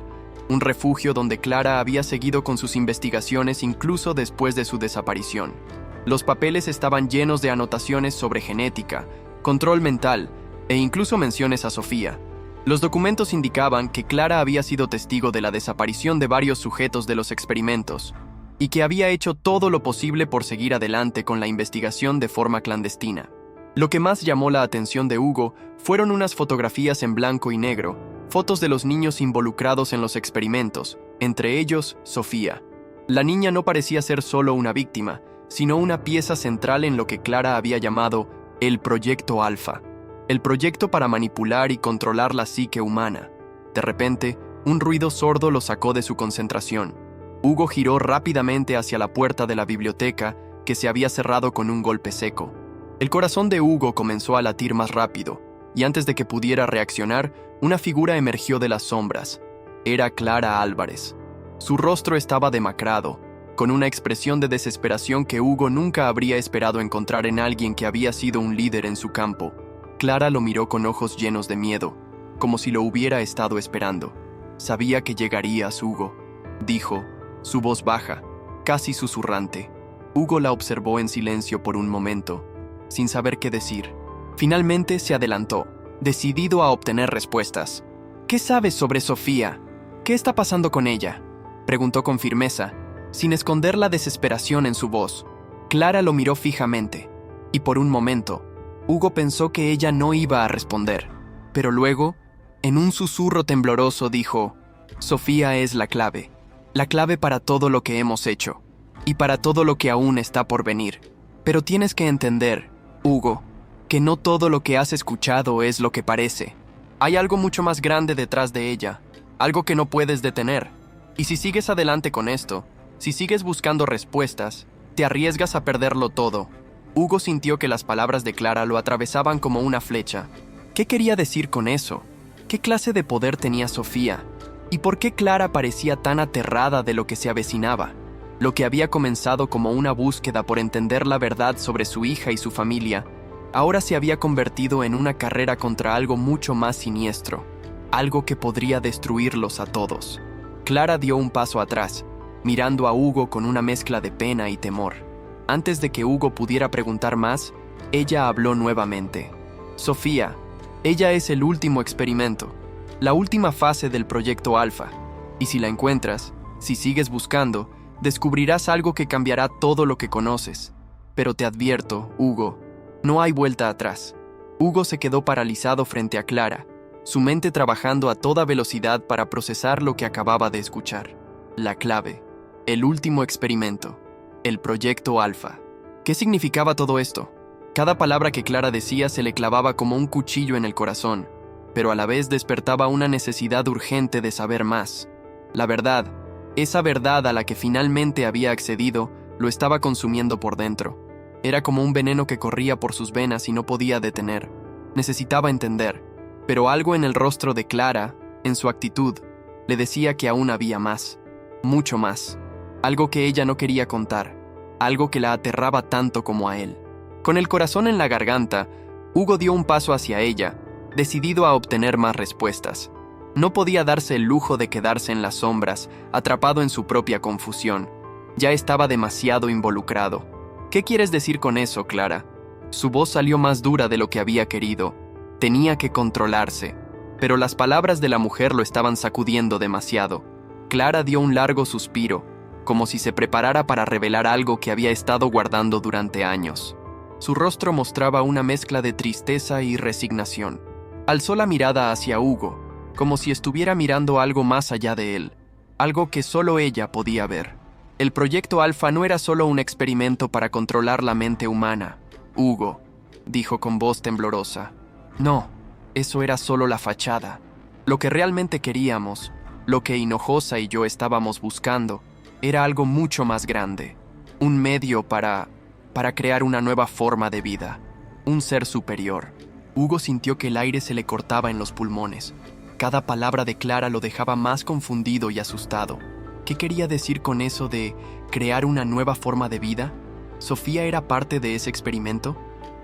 un refugio donde Clara había seguido con sus investigaciones incluso después de su desaparición. Los papeles estaban llenos de anotaciones sobre genética, control mental e incluso menciones a Sofía. Los documentos indicaban que Clara había sido testigo de la desaparición de varios sujetos de los experimentos y que había hecho todo lo posible por seguir adelante con la investigación de forma clandestina. Lo que más llamó la atención de Hugo fueron unas fotografías en blanco y negro, fotos de los niños involucrados en los experimentos, entre ellos Sofía. La niña no parecía ser solo una víctima, sino una pieza central en lo que Clara había llamado el Proyecto Alfa, el proyecto para manipular y controlar la psique humana. De repente, un ruido sordo lo sacó de su concentración. Hugo giró rápidamente hacia la puerta de la biblioteca, que se había cerrado con un golpe seco. El corazón de Hugo comenzó a latir más rápido, y antes de que pudiera reaccionar, una figura emergió de las sombras. Era Clara Álvarez. Su rostro estaba demacrado, con una expresión de desesperación que Hugo nunca habría esperado encontrar en alguien que había sido un líder en su campo. Clara lo miró con ojos llenos de miedo, como si lo hubiera estado esperando. «Sabía que llegarías, Hugo», dijo, su voz baja, casi susurrante. Hugo la observó en silencio por un momento, sin saber qué decir. Finalmente se adelantó, decidido a obtener respuestas. «¿Qué sabes sobre Sofía? ¿Qué está pasando con ella?», preguntó con firmeza, sin esconder la desesperación en su voz. Clara lo miró fijamente, y por un momento, Hugo pensó que ella no iba a responder. Pero luego, en un susurro tembloroso dijo, «Sofía es la clave para todo lo que hemos hecho, y para todo lo que aún está por venir. Pero tienes que entender, Hugo, que no todo lo que has escuchado es lo que parece. Hay algo mucho más grande detrás de ella, algo que no puedes detener. Y si sigues adelante con esto, si sigues buscando respuestas, te arriesgas a perderlo todo. Hugo sintió que las palabras de Clara lo atravesaban como una flecha. ¿Qué quería decir con eso? ¿Qué clase de poder tenía Sofía? ¿Y por qué Clara parecía tan aterrada de lo que se avecinaba? Lo que había comenzado como una búsqueda por entender la verdad sobre su hija y su familia, ahora se había convertido en una carrera contra algo mucho más siniestro, algo que podría destruirlos a todos. Clara dio un paso atrás, mirando a Hugo con una mezcla de pena y temor. Antes de que Hugo pudiera preguntar más, ella habló nuevamente. Sofía, ella es el último experimento, la última fase del proyecto Alfa, y si la encuentras, si sigues buscando, descubrirás algo que cambiará todo lo que conoces. Pero te advierto, Hugo, no hay vuelta atrás. Hugo se quedó paralizado frente a Clara, su mente trabajando a toda velocidad para procesar lo que acababa de escuchar. La clave, el último experimento, el proyecto Alfa. ¿Qué significaba todo esto? Cada palabra que Clara decía se le clavaba como un cuchillo en el corazón, pero a la vez despertaba una necesidad urgente de saber más. La verdad, esa verdad a la que finalmente había accedido, lo estaba consumiendo por dentro. Era como un veneno que corría por sus venas y no podía detener. Necesitaba entender, pero algo en el rostro de Clara, en su actitud, le decía que aún había más, mucho más. Algo que ella no quería contar, algo que la aterraba tanto como a él. Con el corazón en la garganta, Hugo dio un paso hacia ella, decidido a obtener más respuestas. No podía darse el lujo de quedarse en las sombras, atrapado en su propia confusión. Ya estaba demasiado involucrado. ¿Qué quieres decir con eso, Clara? Su voz salió más dura de lo que había querido. Tenía que controlarse, pero las palabras de la mujer lo estaban sacudiendo demasiado. Clara dio un largo suspiro, como si se preparara para revelar algo que había estado guardando durante años. Su rostro mostraba una mezcla de tristeza y resignación. Alzó la mirada hacia Hugo, como si estuviera mirando algo más allá de él, algo que solo ella podía ver. El proyecto Alfa no era solo un experimento para controlar la mente humana. Hugo, dijo con voz temblorosa. No, eso era solo la fachada. Lo que realmente queríamos, lo que Hinojosa y yo estábamos buscando, era algo mucho más grande. Un medio para crear una nueva forma de vida. Un ser superior. Hugo sintió que el aire se le cortaba en los pulmones. Cada palabra de Clara lo dejaba más confundido y asustado. ¿Qué quería decir con eso de crear una nueva forma de vida? ¿Sofía era parte de ese experimento?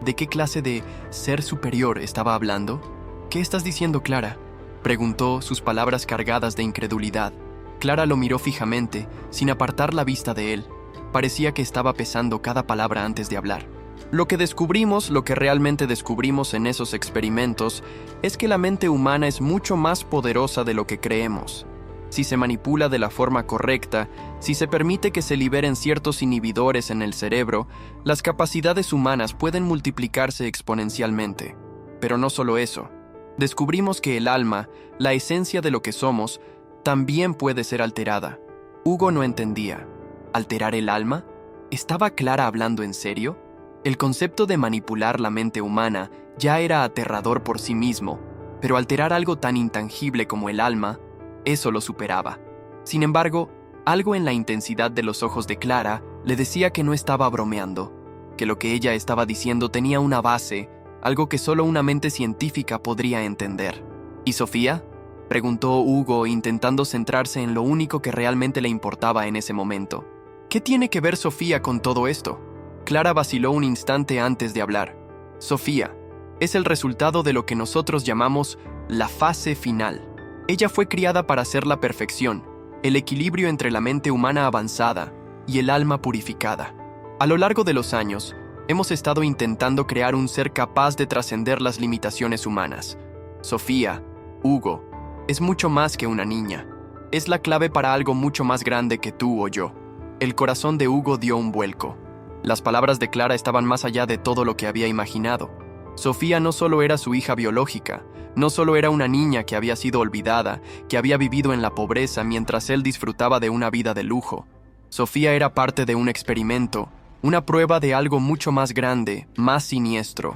¿De qué clase de ser superior estaba hablando? ¿Qué estás diciendo, Clara?, preguntó, sus palabras cargadas de incredulidad. Clara lo miró fijamente, sin apartar la vista de él. Parecía que estaba pesando cada palabra antes de hablar. Lo que realmente descubrimos en esos experimentos, es que la mente humana es mucho más poderosa de lo que creemos. Si se manipula de la forma correcta, si se permite que se liberen ciertos inhibidores en el cerebro, las capacidades humanas pueden multiplicarse exponencialmente. Pero no solo eso. Descubrimos que el alma, la esencia de lo que somos, también puede ser alterada. Hugo no entendía. ¿Alterar el alma? ¿Estaba Clara hablando en serio? El concepto de manipular la mente humana ya era aterrador por sí mismo, pero alterar algo tan intangible como el alma, eso lo superaba. Sin embargo, algo en la intensidad de los ojos de Clara le decía que no estaba bromeando, que lo que ella estaba diciendo tenía una base, algo que solo una mente científica podría entender. ¿Y Sofía?, preguntó Hugo, intentando centrarse en lo único que realmente le importaba en ese momento. ¿Qué tiene que ver Sofía con todo esto? Clara vaciló un instante antes de hablar. Sofía es el resultado de lo que nosotros llamamos la fase final. Ella fue criada para ser la perfección, el equilibrio entre la mente humana avanzada y el alma purificada. A lo largo de los años, hemos estado intentando crear un ser capaz de trascender las limitaciones humanas. Sofía, Hugo, es mucho más que una niña. Es la clave para algo mucho más grande que tú o yo. El corazón de Hugo dio un vuelco. Las palabras de Clara estaban más allá de todo lo que había imaginado. Sofía no solo era su hija biológica, no solo era una niña que había sido olvidada, que había vivido en la pobreza mientras él disfrutaba de una vida de lujo. Sofía era parte de un experimento, una prueba de algo mucho más grande, más siniestro.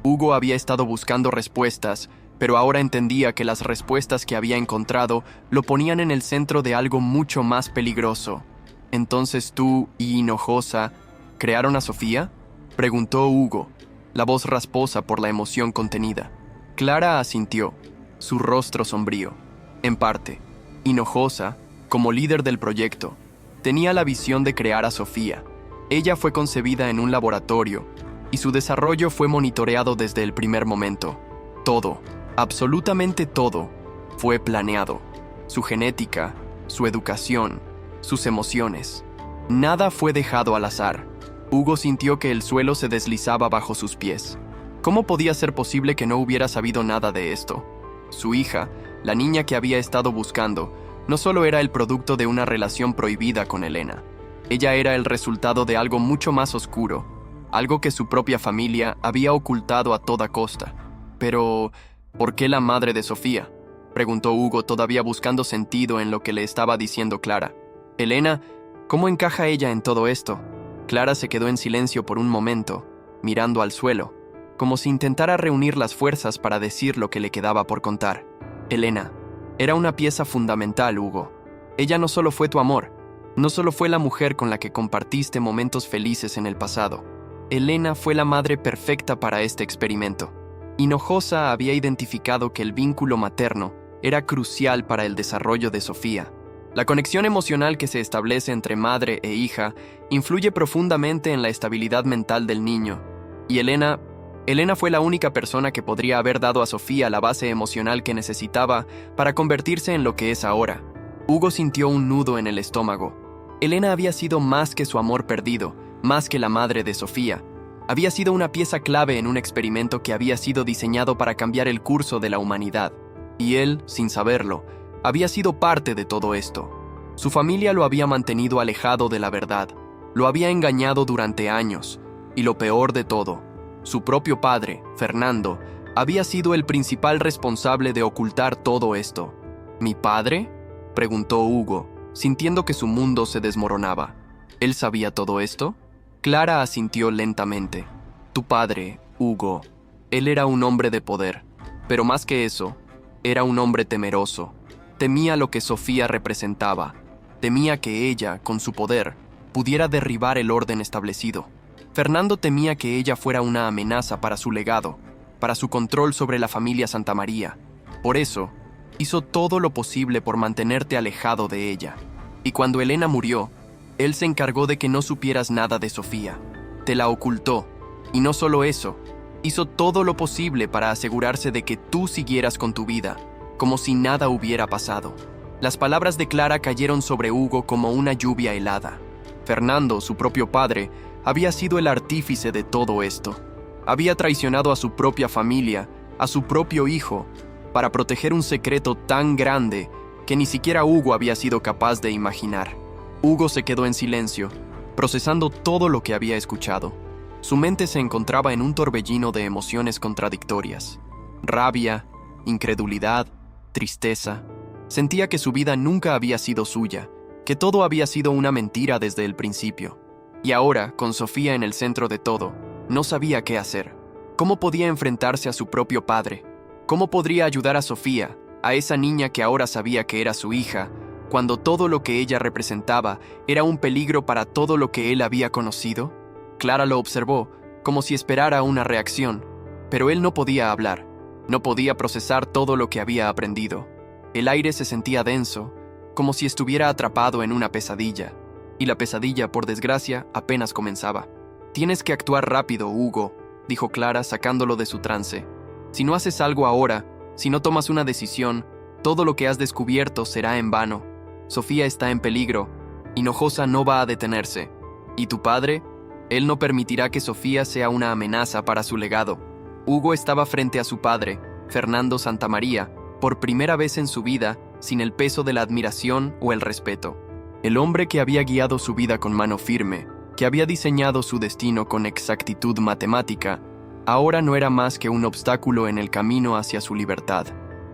Hugo había estado buscando respuestas, pero ahora entendía que las respuestas que había encontrado lo ponían en el centro de algo mucho más peligroso. «¿Entonces tú y Hinojosa crearon a Sofía?», preguntó Hugo, la voz rasposa por la emoción contenida. Clara asintió, su rostro sombrío. En parte, Hinojosa, como líder del proyecto, tenía la visión de crear a Sofía. Ella fue concebida en un laboratorio y su desarrollo fue monitoreado desde el primer momento. Todo, absolutamente todo, fue planeado. Su genética, su educación, sus emociones. Nada fue dejado al azar. Hugo sintió que el suelo se deslizaba bajo sus pies. ¿Cómo podía ser posible que no hubiera sabido nada de esto? Su hija, la niña que había estado buscando, no solo era el producto de una relación prohibida con Elena. Ella era el resultado de algo mucho más oscuro, algo que su propia familia había ocultado a toda costa. Pero, ¿por qué la madre de Sofía?, preguntó Hugo, todavía buscando sentido en lo que le estaba diciendo Clara. Elena, ¿cómo encaja ella en todo esto? Clara se quedó en silencio por un momento, mirando al suelo, como si intentara reunir las fuerzas para decir lo que le quedaba por contar. Elena era una pieza fundamental, Hugo. Ella no solo fue tu amor, no solo fue la mujer con la que compartiste momentos felices en el pasado. Elena fue la madre perfecta para este experimento. Hinojosa había identificado que el vínculo materno era crucial para el desarrollo de Sofía. La conexión emocional que se establece entre madre e hija influye profundamente en la estabilidad mental del niño. Y Elena fue la única persona que podría haber dado a Sofía la base emocional que necesitaba para convertirse en lo que es ahora. Hugo sintió un nudo en el estómago. Elena había sido más que su amor perdido, más que la madre de Sofía. Había sido una pieza clave en un experimento que había sido diseñado para cambiar el curso de la humanidad. Y él, sin saberlo, había sido parte de todo esto. Su familia lo había mantenido alejado de la verdad, lo había engañado durante años, y lo peor de todo, su propio padre, Fernando, había sido el principal responsable de ocultar todo esto. ¿Mi padre?, preguntó Hugo, sintiendo que su mundo se desmoronaba. ¿Él sabía todo esto? Clara asintió lentamente. Tu padre, Hugo, él era un hombre de poder, pero más que eso, era un hombre temeroso. Temía lo que Sofía representaba. Temía que ella, con su poder, pudiera derribar el orden establecido. Fernando temía que ella fuera una amenaza para su legado, para su control sobre la familia Santamaría. Por eso, hizo todo lo posible por mantenerte alejado de ella. Y cuando Elena murió, él se encargó de que no supieras nada de Sofía. Te la ocultó. Y no solo eso, hizo todo lo posible para asegurarse de que tú siguieras con tu vida, como si nada hubiera pasado. Las palabras de Clara cayeron sobre Hugo como una lluvia helada. Fernando, su propio padre, había sido el artífice de todo esto. Había traicionado a su propia familia, a su propio hijo, para proteger un secreto tan grande que ni siquiera Hugo había sido capaz de imaginar. Hugo se quedó en silencio, procesando todo lo que había escuchado. Su mente se encontraba en un torbellino de emociones contradictorias. Rabia, incredulidad, tristeza. Sentía que su vida nunca había sido suya, que todo había sido una mentira desde el principio. Y ahora, con Sofía en el centro de todo, no sabía qué hacer. ¿Cómo podía enfrentarse a su propio padre? ¿Cómo podría ayudar a Sofía, a esa niña que ahora sabía que era su hija, cuando todo lo que ella representaba era un peligro para todo lo que él había conocido? Clara lo observó, como si esperara una reacción, pero él no podía hablar, no podía procesar todo lo que había aprendido. El aire se sentía denso, como si estuviera atrapado en una pesadilla, y la pesadilla, por desgracia, apenas comenzaba. Tienes que actuar rápido, Hugo, dijo Clara, sacándolo de su trance. Si no haces algo ahora, si no tomas una decisión, todo lo que has descubierto será en vano. Sofía está en peligro. Hinojosa no va a detenerse. ¿Y tu padre? Él no permitirá que Sofía sea una amenaza para su legado. Hugo estaba frente a su padre, Fernando Santamaría, por primera vez en su vida, sin el peso de la admiración o el respeto. El hombre que había guiado su vida con mano firme, que había diseñado su destino con exactitud matemática, ahora no era más que un obstáculo en el camino hacia su libertad.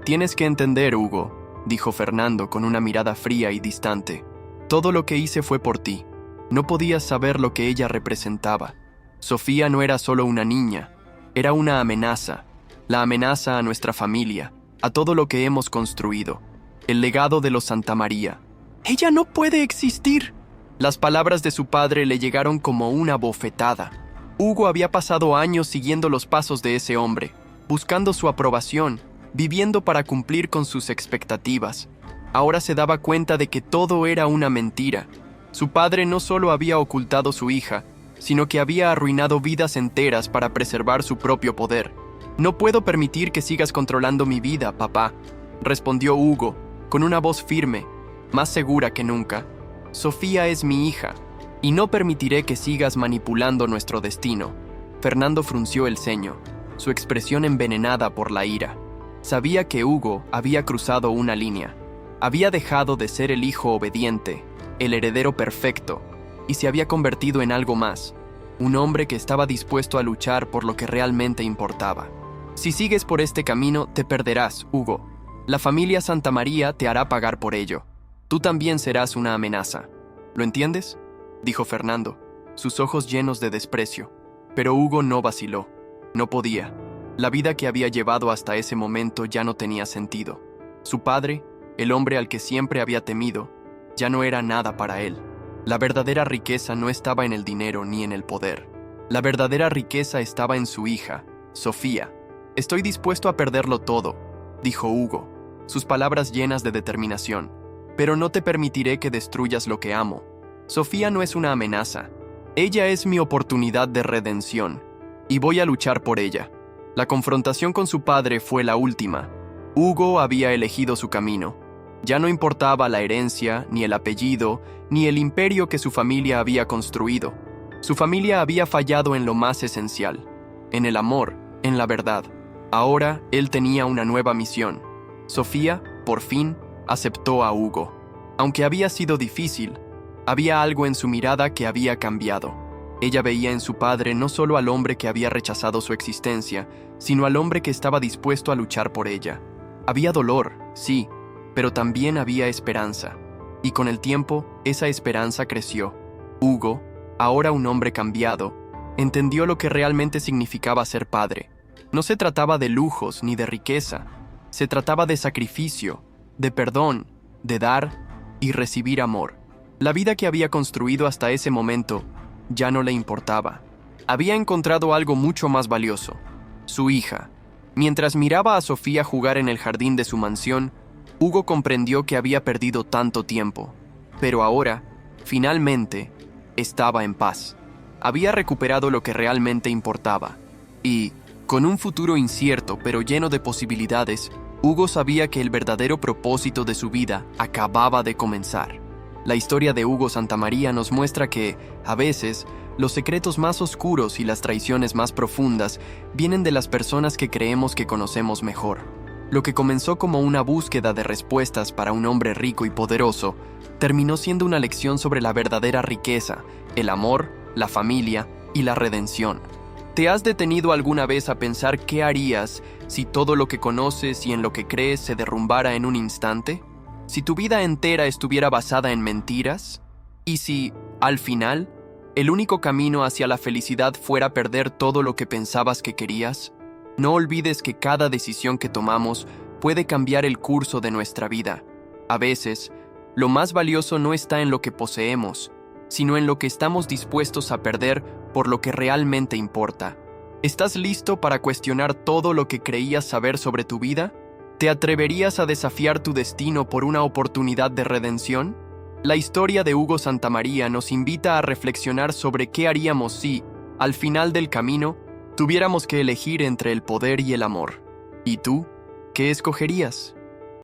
Tienes que entender, Hugo, dijo Fernando con una mirada fría y distante. Todo lo que hice fue por ti. No podías saber lo que ella representaba. Sofía no era solo una niña, Era una amenaza, la amenaza a nuestra familia, a todo lo que hemos construido, el legado de los Santamaría. ¡Ella no puede existir! Las palabras de su padre le llegaron como una bofetada. Hugo había pasado años siguiendo los pasos de ese hombre, buscando su aprobación, viviendo para cumplir con sus expectativas. Ahora se daba cuenta de que todo era una mentira. Su padre no solo había ocultado a su hija, sino que había arruinado vidas enteras para preservar su propio poder. «No puedo permitir que sigas controlando mi vida, papá», respondió Hugo, con una voz firme, más segura que nunca. «Sofía es mi hija, y no permitiré que sigas manipulando nuestro destino». Fernando frunció el ceño, su expresión envenenada por la ira. Sabía que Hugo había cruzado una línea. Había dejado de ser el hijo obediente, el heredero perfecto, y se había convertido en algo más, un hombre que estaba dispuesto a luchar por lo que realmente importaba. «Si sigues por este camino, te perderás, Hugo. La familia Santamaría te hará pagar por ello. Tú también serás una amenaza. ¿Lo entiendes?», dijo Fernando, sus ojos llenos de desprecio. Pero Hugo no vaciló. No podía. La vida que había llevado hasta ese momento ya no tenía sentido. Su padre, el hombre al que siempre había temido, ya no era nada para él. La verdadera riqueza no estaba en el dinero ni en el poder. La verdadera riqueza estaba en su hija, Sofía. «Estoy dispuesto a perderlo todo», dijo Hugo, sus palabras llenas de determinación. «Pero no te permitiré que destruyas lo que amo. Sofía no es una amenaza. Ella es mi oportunidad de redención, y voy a luchar por ella». La confrontación con su padre fue la última. Hugo había elegido su camino. Ya no importaba la herencia, ni el apellido, ni el imperio que su familia había construido. Su familia había fallado en lo más esencial, en el amor, en la verdad. Ahora él tenía una nueva misión. Sofía, por fin, aceptó a Hugo. Aunque había sido difícil, había algo en su mirada que había cambiado. Ella veía en su padre no solo al hombre que había rechazado su existencia, sino al hombre que estaba dispuesto a luchar por ella. Había dolor, sí, pero también había esperanza. Y con el tiempo, esa esperanza creció. Hugo, ahora un hombre cambiado, entendió lo que realmente significaba ser padre. No se trataba de lujos ni de riqueza. Se trataba de sacrificio, de perdón, de dar y recibir amor. La vida que había construido hasta ese momento ya no le importaba. Había encontrado algo mucho más valioso: su hija. Mientras miraba a Sofía jugar en el jardín de su mansión, Hugo comprendió que había perdido tanto tiempo. Pero ahora, finalmente, estaba en paz. Había recuperado lo que realmente importaba. Y, con un futuro incierto pero lleno de posibilidades, Hugo sabía que el verdadero propósito de su vida acababa de comenzar. La historia de Hugo Santamaría nos muestra que, a veces, los secretos más oscuros y las traiciones más profundas vienen de las personas que creemos que conocemos mejor. Lo que comenzó como una búsqueda de respuestas para un hombre rico y poderoso, terminó siendo una lección sobre la verdadera riqueza, el amor, la familia y la redención. ¿Te has detenido alguna vez a pensar qué harías si todo lo que conoces y en lo que crees se derrumbara en un instante? ¿Si tu vida entera estuviera basada en mentiras? ¿Y si, al final, el único camino hacia la felicidad fuera perder todo lo que pensabas que querías? No olvides que cada decisión que tomamos puede cambiar el curso de nuestra vida. A veces, lo más valioso no está en lo que poseemos, sino en lo que estamos dispuestos a perder por lo que realmente importa. ¿Estás listo para cuestionar todo lo que creías saber sobre tu vida? ¿Te atreverías a desafiar tu destino por una oportunidad de redención? La historia de Hugo Santamaría nos invita a reflexionar sobre qué haríamos si, al final del camino, tuviéramos que elegir entre el poder y el amor. ¿Y tú? ¿Qué escogerías?